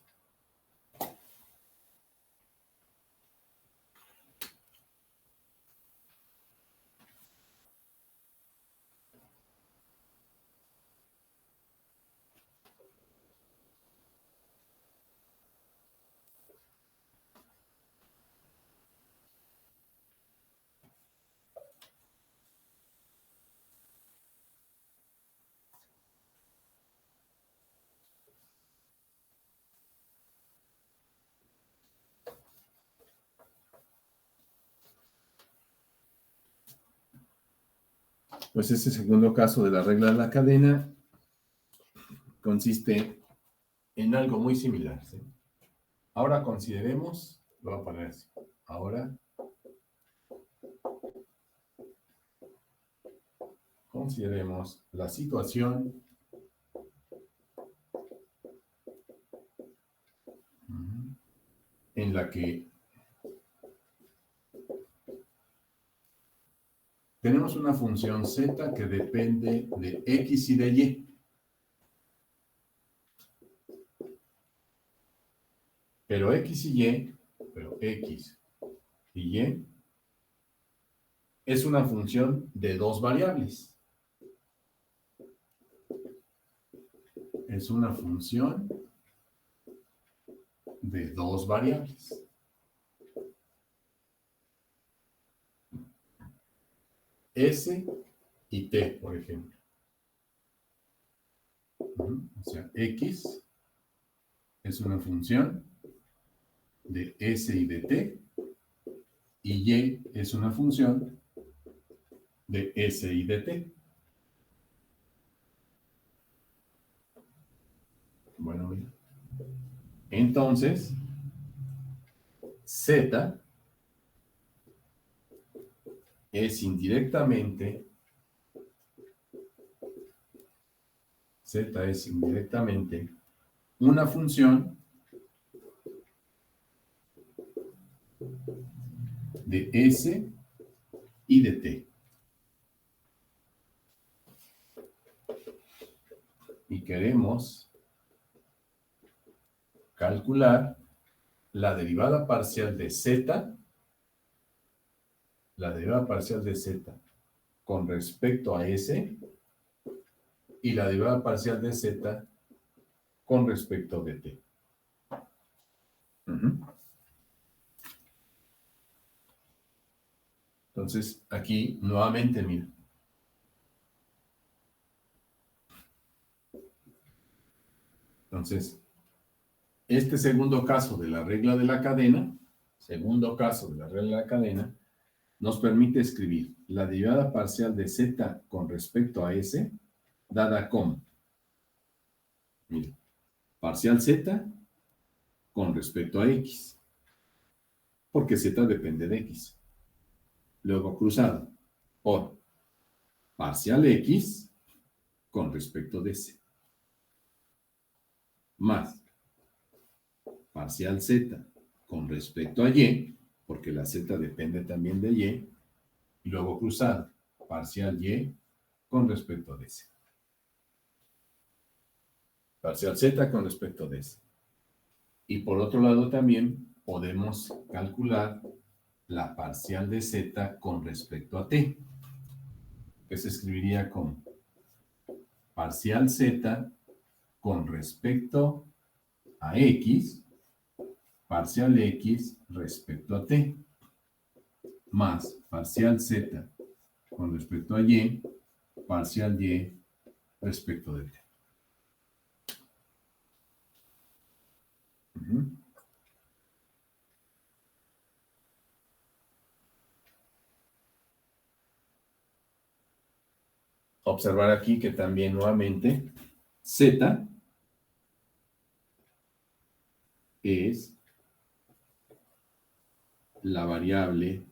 Pues este segundo caso de la regla de la cadena consiste en algo muy similar, ¿sí? Ahora consideremos, lo voy a poner así, ahora consideremos la situación en la que tenemos una función z que depende de x y de y. Pero x y y es una función de dos variables. Es una función de dos variables. S y t, por ejemplo. O sea, x es una función de s y de t, y y es una función de s y de t. Bueno, mira. Entonces, z es indirectamente una función de S y de T. Y queremos calcular la derivada parcial de Z, con respecto a S y la derivada parcial de Z con respecto de T. Entonces, aquí nuevamente, mira. Entonces, este segundo caso de la regla de la cadena, nos permite escribir la derivada parcial de Z con respecto a S, dada como, mira, parcial Z con respecto a X, porque Z depende de X. Luego cruzado por parcial X con respecto de S, más parcial Z con respecto a Y, porque la Z depende también de Y, y luego cruzado, parcial Y con respecto de S. Parcial Z con respecto de S. Y por otro lado también podemos calcular la parcial de Z con respecto a T, que se escribiría como parcial Z con respecto a X, parcial X respecto a T, más parcial Z con respecto a Y, parcial Y respecto de T. Observar aquí que también nuevamente Z es la variable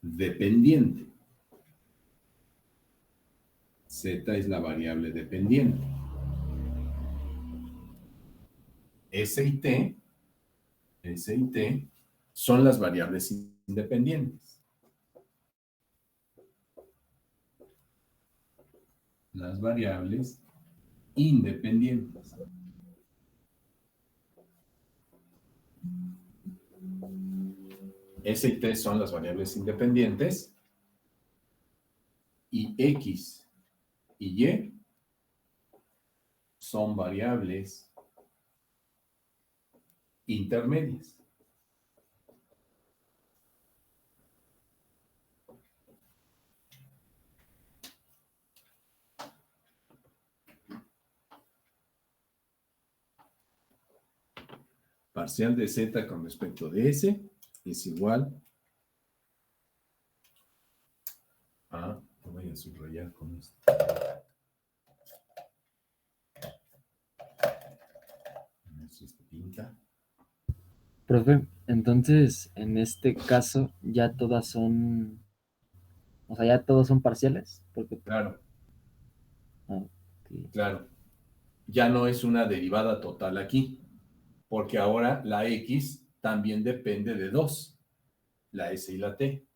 dependiente. Z es la variable dependiente. S y T son las variables independientes. Las variables independientes. S y T son las variables independientes y X y Y son variables intermedias. Parcial de Z con respecto de S es igual a, lo voy a subrayar con esto. Eso se pinta. Profe, entonces, en este caso, ya todas son, o sea, ya todos son parciales, porque, Claro, ok. claro. Ya no es una derivada total aquí, porque ahora la X también depende de dos, la S y la T.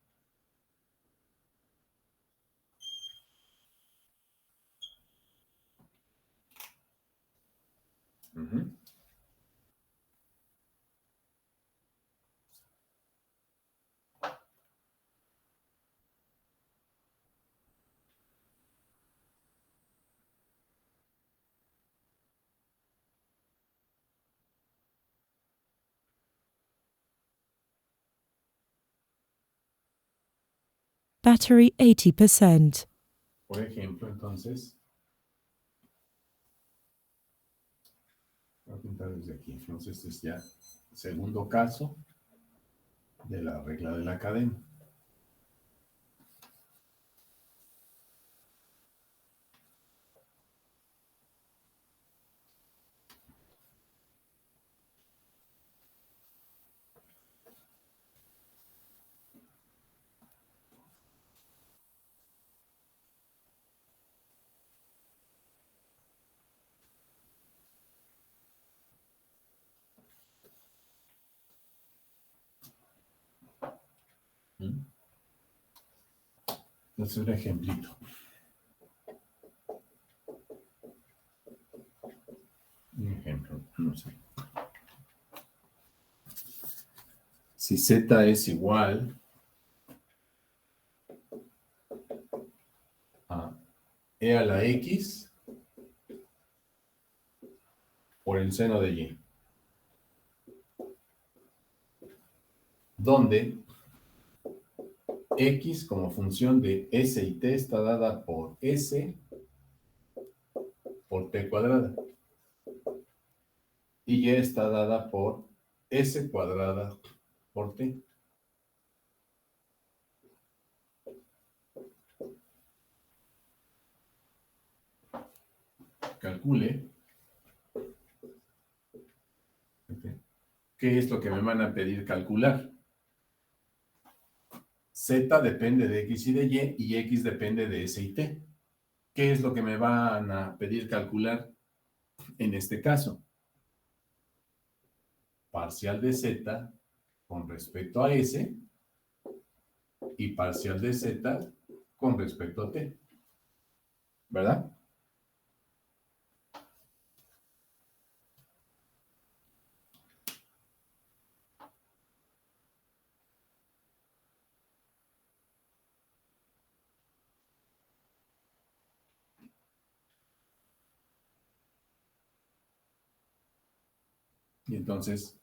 Ujú. Battery 80%. Por ejemplo, entonces, voy a pintar desde aquí. Entonces, este es ya el segundo caso de la regla de la cadena. Entonces, un ejemplito. Un ejemplo, no sé. Si Z es igual a E a la X por el seno de Y, donde X como función de S y T está dada por S por T cuadrada y Y está dada por S cuadrada por T. Calcule qué es lo que me van a pedir calcular. Z depende de X y de Y X depende de S y T. ¿Qué es lo que me van a pedir calcular en este caso? Parcial de Z con respecto a S y parcial de Z con respecto a T. ¿Verdad? Y entonces,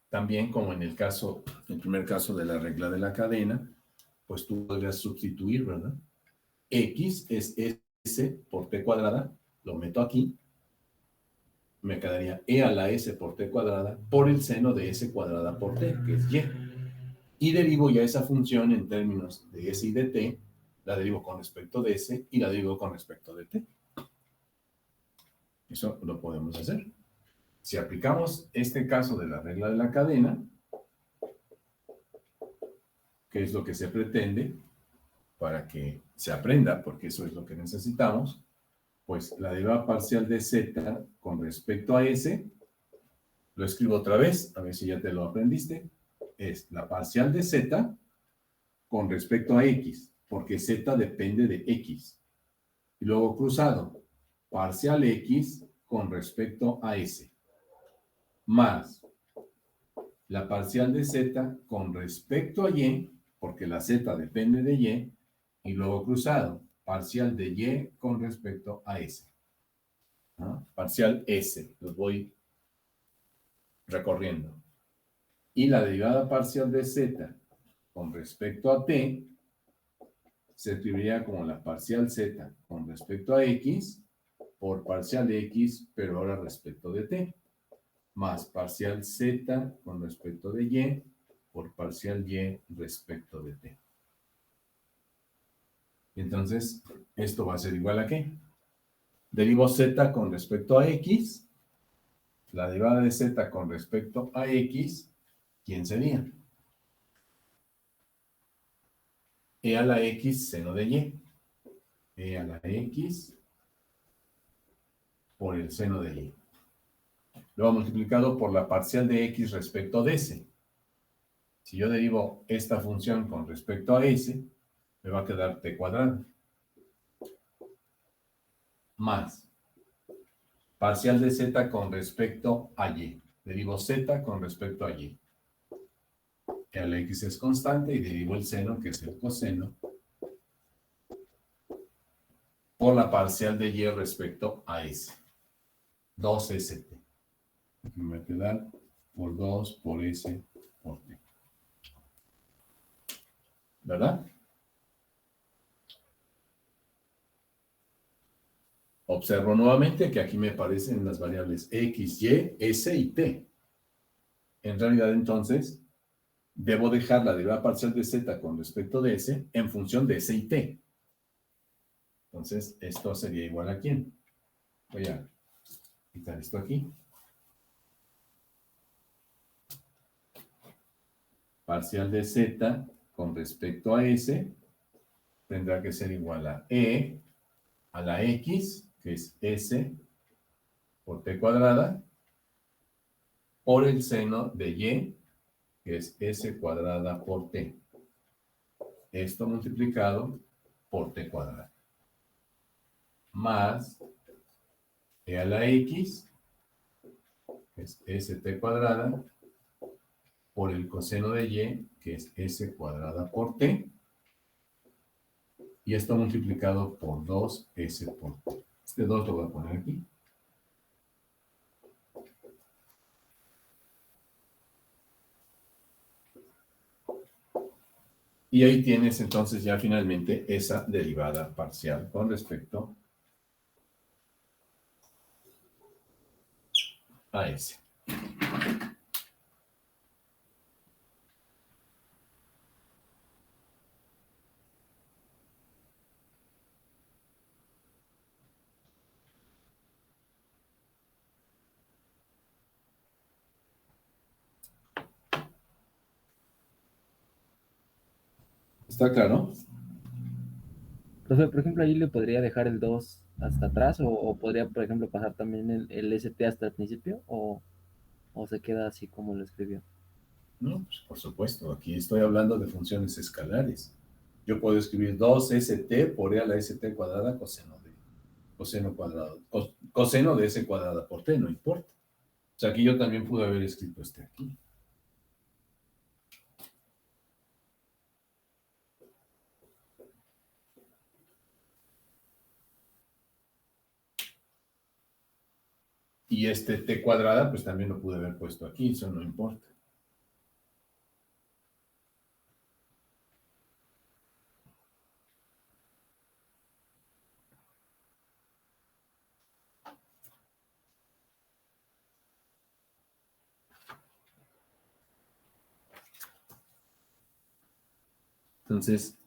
también como en el caso, el primer caso de la regla de la cadena, pues tú podrías sustituir, ¿verdad? X es S por T cuadrada, lo meto aquí, me quedaría E a la S por T cuadrada por el seno de S cuadrada por T, que es Y. Y derivo ya esa función en términos de S y de T, la derivo con respecto de S y la derivo con respecto de T. Eso lo podemos hacer. Si aplicamos este caso de la regla de la cadena, que es lo que se pretende para que se aprenda, porque eso es lo que necesitamos, pues la derivada parcial de Z con respecto a S, lo escribo otra vez, a ver si ya te lo aprendiste, es la parcial de Z con respecto a X, porque Z depende de X. Y luego cruzado, parcial X con respecto a S, más la parcial de Z con respecto a Y, porque la Z depende de Y, y luego cruzado, parcial de Y con respecto a S. ¿No? Parcial S, los voy recorriendo. Y la derivada parcial de Z con respecto a T se escribiría como la parcial Z con respecto a X por parcial X, pero ahora respecto de T, más parcial z con respecto de y por parcial y respecto de t. Y entonces, esto va a ser igual a ¿qué? Derivo z con respecto a x. La derivada de z con respecto a x, ¿quién sería? E a la x seno de y. E a la x por el seno de y. Luego multiplicado por la parcial de x respecto de s. Si yo derivo esta función con respecto a s, me va a quedar t cuadrado. Más parcial de z con respecto a y. Derivo z con respecto a y. E a la x es constante y derivo el seno, que es el coseno, por la parcial de y respecto a s. 2st. Me va a quedar por 2 por s por t. ¿Verdad? Observo nuevamente que aquí me aparecen las variables x, y, s y t. En realidad, entonces, debo dejar la derivada parcial de z con respecto de s en función de s y t. Entonces, esto sería igual a ¿quién? Voy a quitar esto aquí. Parcial de z con respecto a s tendrá que ser igual a e a la x, que es s por t cuadrada, por el seno de y, que es s cuadrada por t. Esto multiplicado por t cuadrada. Más e a la x, que es st cuadrada, por el coseno de y, que es s cuadrada por t. Y esto multiplicado por 2s por t. Este 2 lo voy a poner aquí. Y ahí tienes entonces ya finalmente esa derivada parcial con respecto a S. ¿Está claro? Profe, por ejemplo, ahí le podría dejar el 2 hasta atrás o podría, por ejemplo, pasar también el ST hasta el principio o se queda así como lo escribió. No, pues por supuesto, aquí estoy hablando de funciones escalares. Yo puedo escribir 2st por e a la st cuadrada coseno cuadrado, coseno de s cuadrada por t, no importa. O sea, aquí yo también pude haber escrito este aquí. Y este t cuadrada, pues también lo pude haber puesto aquí, eso no importa. Entonces,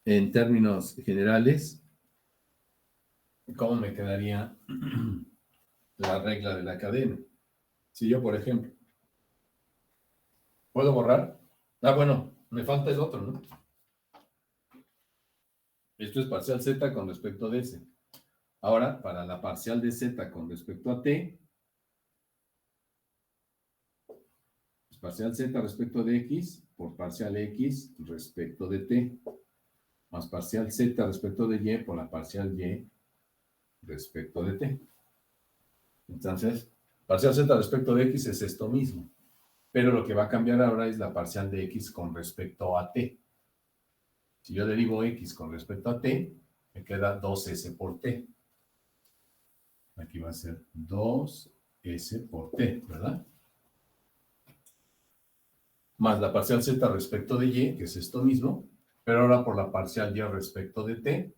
en términos generales, ¿cómo me quedaría la regla de la cadena? Si yo, por ejemplo, ¿puedo borrar? Ah, bueno, me falta el otro, ¿no? Esto es parcial z con respecto de s. Ahora, para la parcial de z con respecto a t, es parcial z respecto de x por parcial x respecto de t, más parcial z respecto de y por la parcial y respecto de t. Entonces, parcial z respecto de x es esto mismo, pero lo que va a cambiar ahora es la parcial de x con respecto a t. Si yo derivo x con respecto a t, me queda 2s por t. Aquí va a ser 2s por t, ¿verdad? Más la parcial z respecto de y, que es esto mismo, pero ahora por la parcial y respecto de t,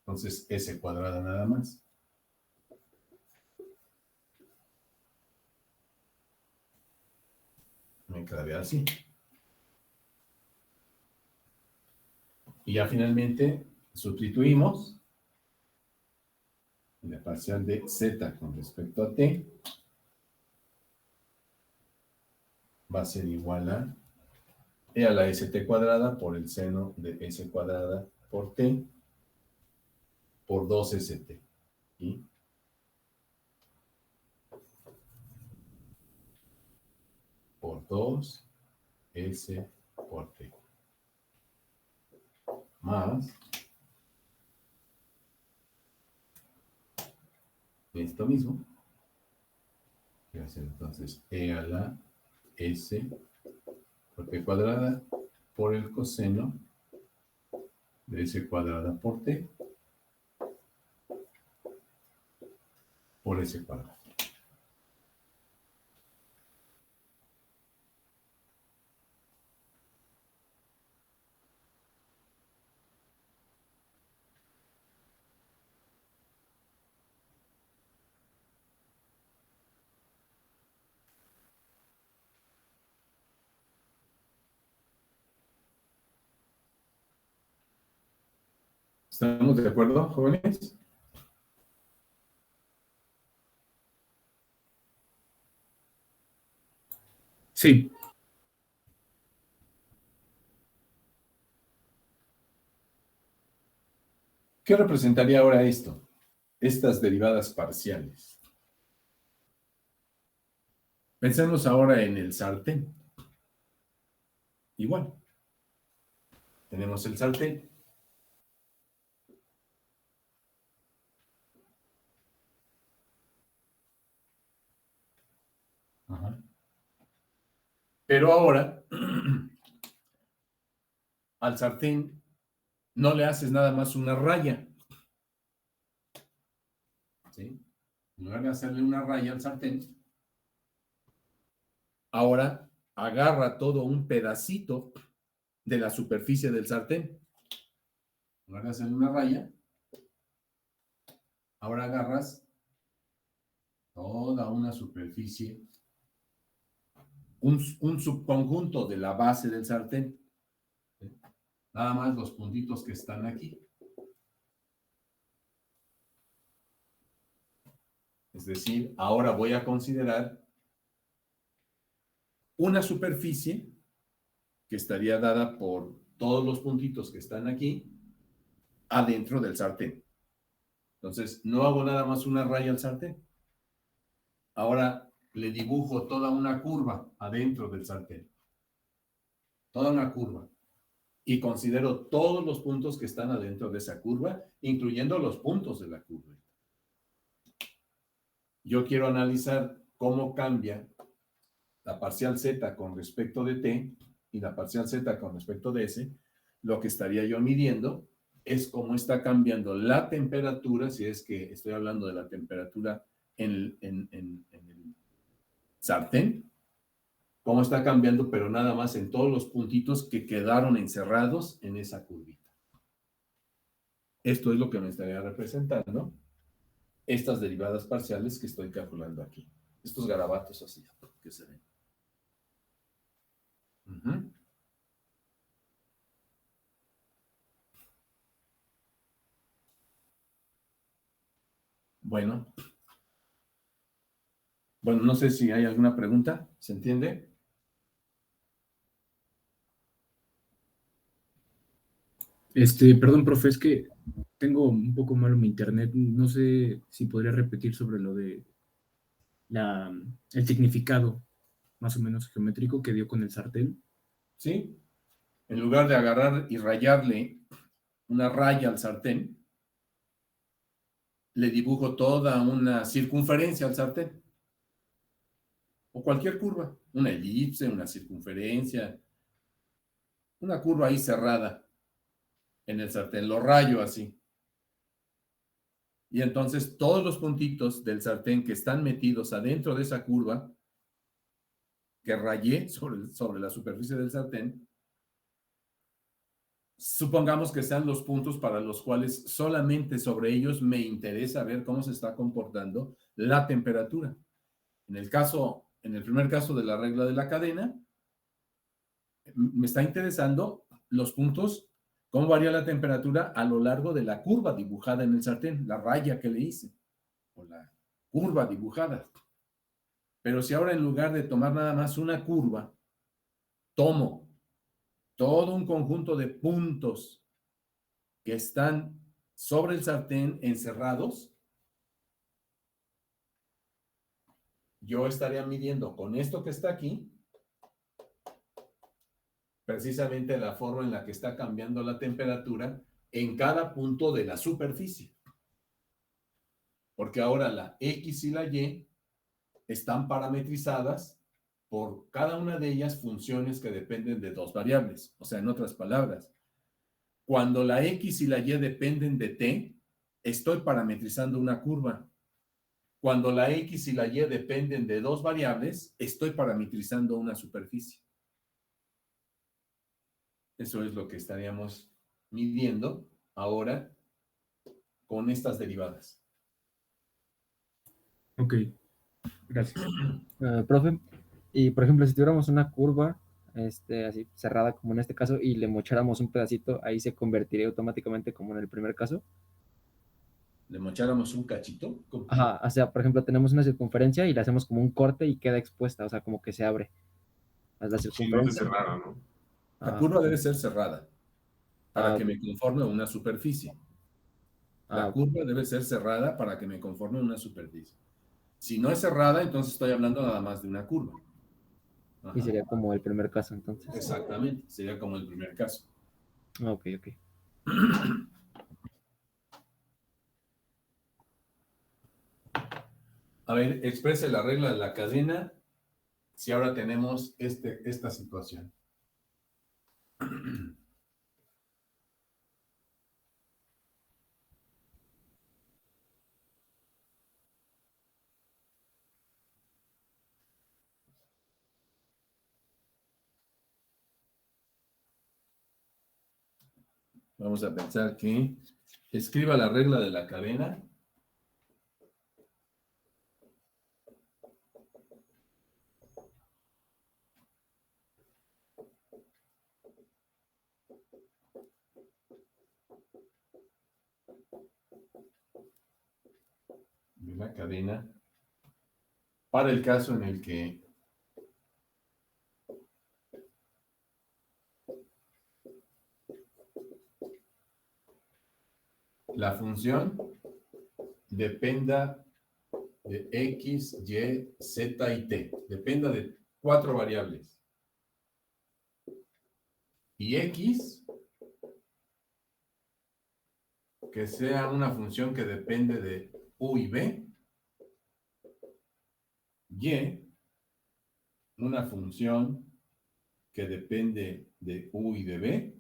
entonces s cuadrada nada más. Me quedaría así. Y ya finalmente sustituimos la parcial de z con respecto a t. Va a ser igual a e a la st cuadrada por el seno de s cuadrada por t por 2st. ¿Sí? Por 2s por t. Más esto mismo. Que va a ser entonces e a la s por t cuadrada por el coseno de s cuadrada por t por s cuadrado. ¿Estamos de acuerdo, jóvenes? Sí. ¿Qué representaría ahora esto? Estas derivadas parciales. Pensemos ahora en el sartén. Igual. Tenemos el sartén. Ajá. Pero ahora, al sartén no le haces nada más una raya. ¿Sí? En lugar de hacerle una raya al sartén, ahora agarra todo un pedacito de la superficie del sartén. En lugar de hacerle una raya, ahora agarras toda una superficie, un subconjunto de la base del sartén. Nada más los puntitos que están aquí. Es decir, ahora voy a considerar una superficie que estaría dada por todos los puntitos que están aquí adentro del sartén. Entonces, no hago nada más una raya al sartén. Ahora le dibujo toda una curva adentro del sartén. Toda una curva. Y considero todos los puntos que están adentro de esa curva, incluyendo los puntos de la curva. Yo quiero analizar cómo cambia la parcial z con respecto de t y la parcial z con respecto de s. Lo que estaría yo midiendo es cómo está cambiando la temperatura, si es que estoy hablando de la temperatura en el sartén, cómo está cambiando, pero nada más en todos los puntitos que quedaron encerrados en esa curvita. Esto es lo que me estaría representando estas derivadas parciales que estoy calculando aquí. Estos garabatos así que se ven. Bueno, no sé si hay alguna pregunta. ¿Se entiende? Perdón, profe, es que tengo un poco malo mi internet. No sé si podría repetir sobre lo de el significado más o menos geométrico que dio con el sartén. Sí. En lugar de agarrar y rayarle una raya al sartén, le dibujo toda una circunferencia al sartén. O cualquier curva. Una elipse, una circunferencia. Una curva ahí cerrada en el sartén. Lo rayo así. Y entonces todos los puntitos del sartén que están metidos adentro de esa curva que rayé sobre la superficie del sartén, supongamos que sean los puntos para los cuales solamente sobre ellos me interesa ver cómo se está comportando la temperatura. En el primer caso de la regla de la cadena, me está interesando los puntos, cómo varía la temperatura a lo largo de la curva dibujada en el sartén, la raya que le hice, o la curva dibujada. Pero si ahora en lugar de tomar nada más una curva, tomo todo un conjunto de puntos que están sobre el sartén encerrados, yo estaría midiendo con esto que está aquí, precisamente la forma en la que está cambiando la temperatura en cada punto de la superficie. Porque ahora la X y la Y están parametrizadas por cada una de ellas funciones que dependen de dos variables. O sea, en otras palabras, cuando la X y la Y dependen de T, estoy parametrizando una curva. Cuando la X y la Y dependen de dos variables, estoy parametrizando una superficie. Eso es lo que estaríamos midiendo ahora con estas derivadas. Ok, gracias. Profe, y por ejemplo, si tuviéramos una curva así cerrada como en este caso y le mocháramos un pedacito, ahí se convertiría automáticamente como en el primer caso. ¿Le mocháramos un cachito? ¿Cómo? Ajá, o sea, por ejemplo, tenemos una circunferencia y le hacemos como un corte y queda expuesta, o sea, como que se abre a la Sí, circunferencia. cerrada, ¿no? La Ah, curva debe ser cerrada para que ok. me conforme una superficie. La Ok. curva debe ser cerrada para que me conforme una superficie. Si no es cerrada, entonces estoy hablando nada más de una curva. Y Ajá. sería como el primer caso, entonces. Exactamente, sería como el primer caso. Ok, ok. A ver, exprese la regla de la cadena si ahora tenemos esta situación. Vamos a pensar que escriba la regla de la cadena. De la cadena para el caso en el que la función dependa de X, Y, Z y T. Dependa de 4 variables. Y X, que sea una función que depende de U y B. Y, una función que depende de U y de B.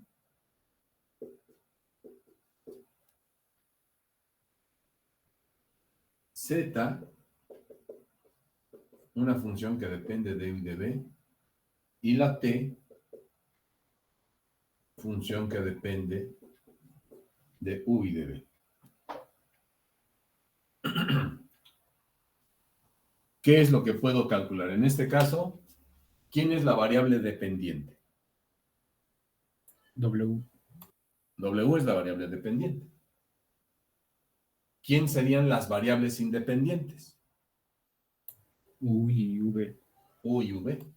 Z, una función que depende de U y de B. Y la T, función que depende de U y de B. ¿Qué es lo que puedo calcular? En este caso, ¿quién es la variable dependiente? W. W es la variable dependiente. ¿Quién serían las variables independientes? U y V. U y V.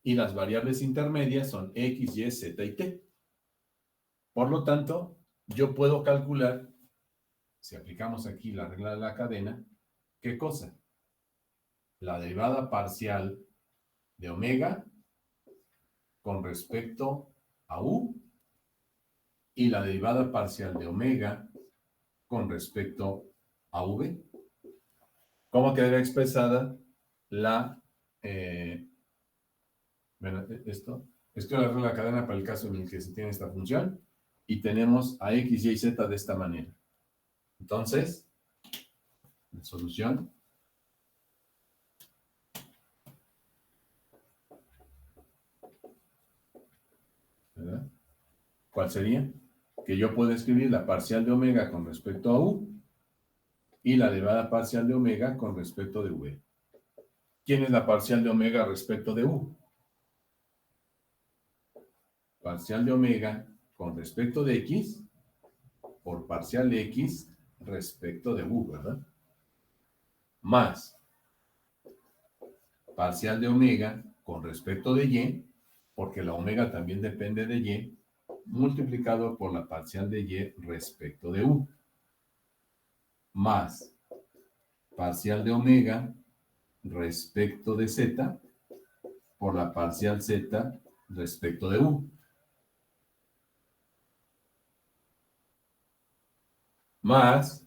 Y las variables intermedias son X, Y, Z y T. Por lo tanto, yo puedo calcular, si aplicamos aquí la regla de la cadena, ¿qué cosa? La derivada parcial de omega con respecto a U y la derivada parcial de omega con respecto a V. ¿Cómo quedaría expresada la... bueno, esto es que la regla de la cadena para el caso en el que se tiene esta función y tenemos a X, Y, Z de esta manera. Entonces, la solución ¿verdad? ¿Cuál sería? Que yo puedo escribir la parcial de omega con respecto a U y la derivada parcial de omega con respecto de V. ¿Quién es la parcial de omega respecto de U? parcial de omega con respecto de x por parcial de x respecto de u, ¿verdad? Más parcial de omega con respecto de y, porque la omega también depende de y, multiplicado por la parcial de y respecto de u, más parcial de omega respecto de z por la parcial z respecto de u, más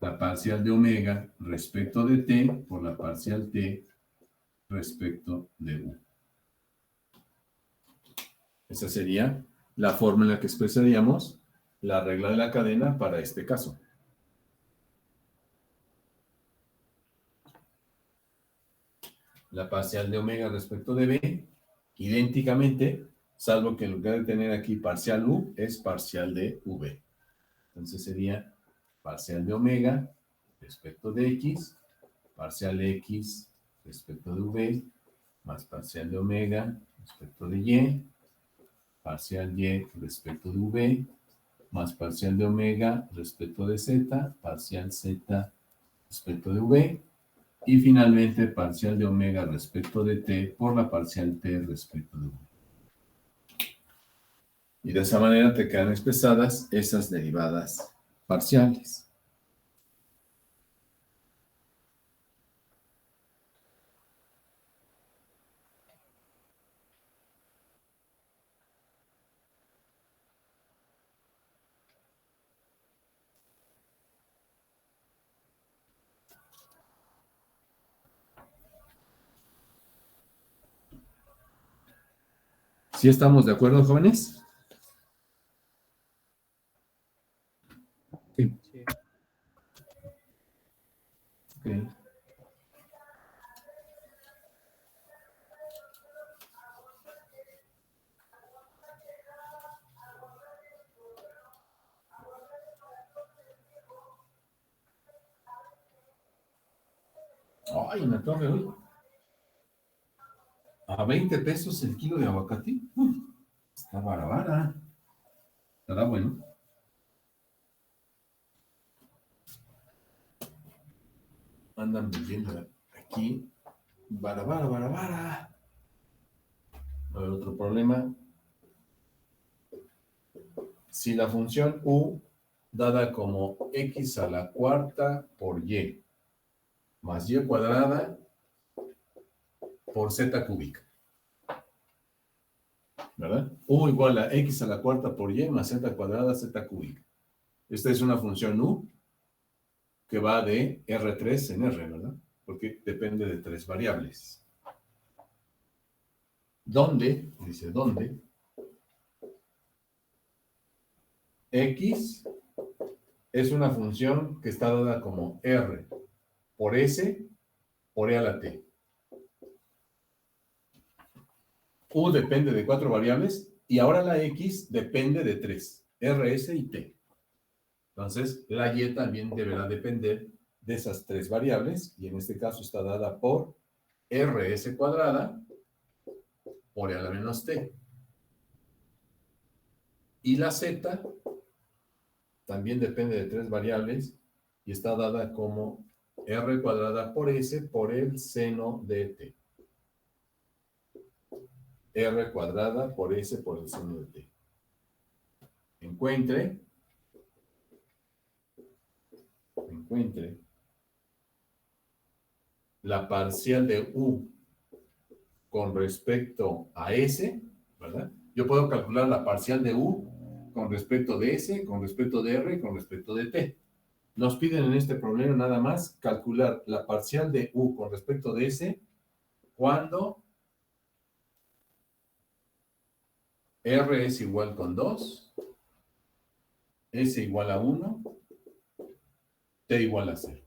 la parcial de omega respecto de t por la parcial t respecto de u. Esa sería la forma en la que expresaríamos la regla de la cadena para este caso. La parcial de omega respecto de b, idénticamente, salvo que en lugar de tener aquí parcial u, es parcial de v. Entonces sería parcial de omega respecto de x, parcial de x respecto de v, más parcial de omega respecto de y, parcial y respecto de v, más parcial de omega respecto de z, parcial z respecto de v, y finalmente parcial de omega respecto de t por la parcial t respecto de v. Y de esa manera te quedan expresadas esas derivadas parciales. ¿Sí estamos de acuerdo, jóvenes? Sí. Sí. Ok. Ay, me torre hoy. A 20 pesos el kilo de aguacate. Está barabara. Estará bueno. Andan vendiendo aquí. Barabara, barabara. A ver, otro problema. Si la función u dada como x a la cuarta por y más y cuadrada por z cúbica, ¿verdad? U igual a x a la cuarta por y más z cuadrada z cúbica. Esta es una función u que va de R3 en R, ¿verdad? Porque depende de tres variables. ¿Dónde? Dice, ¿dónde? X es una función que está dada como R por S por E a la T. U depende de cuatro variables y ahora la X depende de tres, R, S y T. Entonces, la Y también deberá depender de esas tres variables y en este caso está dada por RS cuadrada por E a la menos T. Y la Z también depende de tres variables y está dada como R cuadrada por S por el seno de T. R cuadrada por S por el seno de T. Encuentre la parcial de U con respecto a S, ¿verdad? Yo puedo calcular la parcial de U con respecto de S, con respecto de R y con respecto de T. Nos piden en este problema nada más calcular la parcial de U con respecto de S cuando R es igual con 2, S igual a 1, T igual a 0.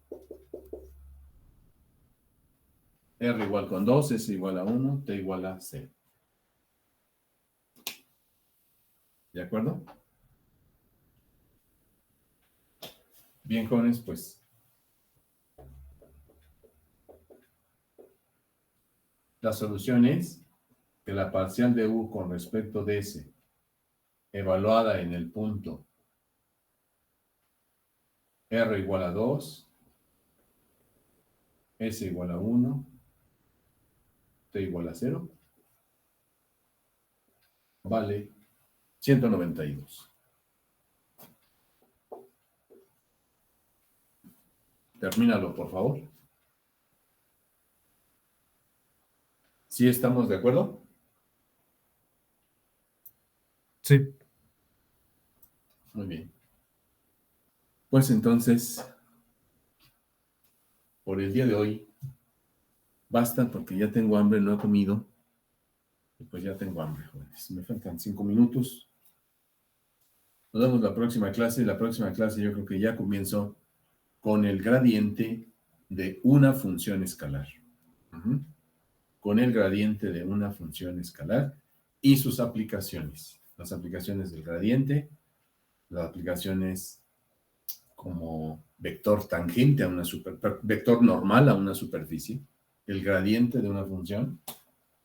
R igual con 2, S igual a 1, T igual a 0. ¿De acuerdo? Bien, jóvenes, pues la solución es que la parcial de U con respecto de S, evaluada en el punto R igual a 2, S igual a 1, T igual a 0, vale 192. Termínalo, por favor. ¿Sí estamos de acuerdo? Sí. Muy bien. Pues entonces, por el día de hoy, basta porque ya tengo hambre, no he comido. Y pues ya tengo hambre, jóvenes. Me faltan 5 minutos. Nos vemos la próxima clase. La próxima clase yo creo que ya comienzo con el gradiente de una función escalar. Con el gradiente de una función escalar y sus aplicaciones. Las aplicaciones del gradiente, las aplicaciones como vector tangente a una vector normal a una superficie, el gradiente de una función,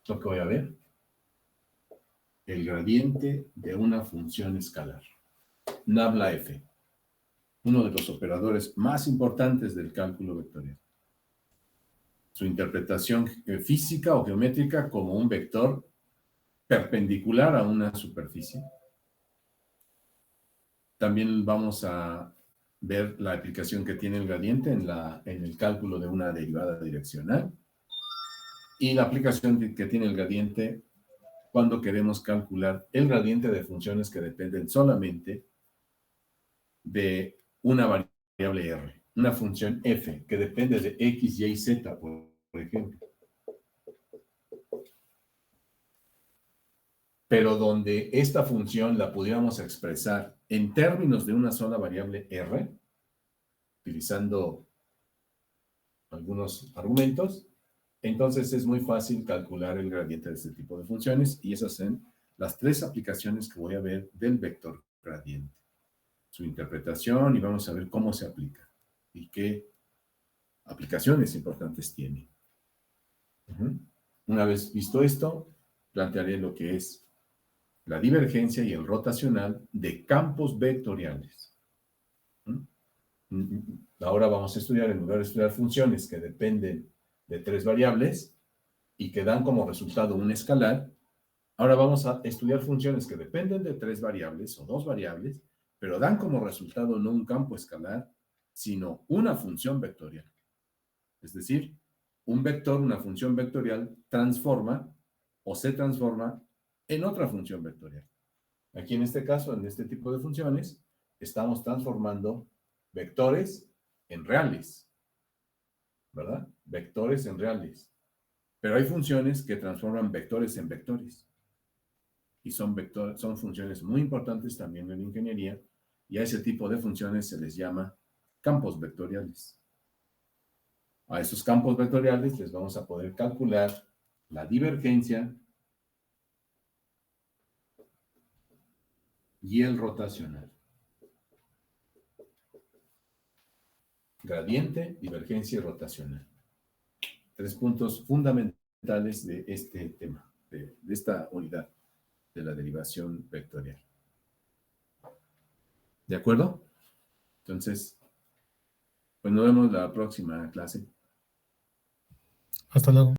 lo que voy a ver, el gradiente de una función escalar, nabla F, uno de los operadores más importantes del cálculo vectorial. Su interpretación física o geométrica como un vector perpendicular a una superficie. También vamos a ver la aplicación que tiene el gradiente en el cálculo de una derivada direccional y la aplicación que tiene el gradiente cuando queremos calcular el gradiente de funciones que dependen solamente de una variable R, una función f que depende de x, y, z, por ejemplo. Pero donde esta función la pudiéramos expresar en términos de una sola variable R, utilizando algunos argumentos, entonces es muy fácil calcular el gradiente de este tipo de funciones y esas son las 3 aplicaciones que voy a ver del vector gradiente. Su interpretación y vamos a ver cómo se aplica y qué aplicaciones importantes tiene. Una vez visto esto, plantearé lo que es la divergencia y el rotacional de campos vectoriales. Ahora vamos a estudiar, en lugar de estudiar funciones que dependen de 3 variables y que dan como resultado un escalar, ahora vamos a estudiar funciones que dependen de 3 variables o 2 variables, pero dan como resultado no un campo escalar, sino una función vectorial. Es decir, un vector, una función vectorial, transforma o se transforma en otra función vectorial. Aquí en este caso, en este tipo de funciones, estamos transformando vectores en reales, ¿verdad? Vectores en reales. Pero hay funciones que transforman vectores en vectores. Y son funciones muy importantes también en ingeniería, y a ese tipo de funciones se les llama campos vectoriales. A esos campos vectoriales les vamos a poder calcular la divergencia y el rotacional. Gradiente, divergencia y rotacional. 3 puntos fundamentales de este tema, de esta unidad de la derivación vectorial. ¿De acuerdo? Entonces, pues nos vemos la próxima clase. Hasta luego.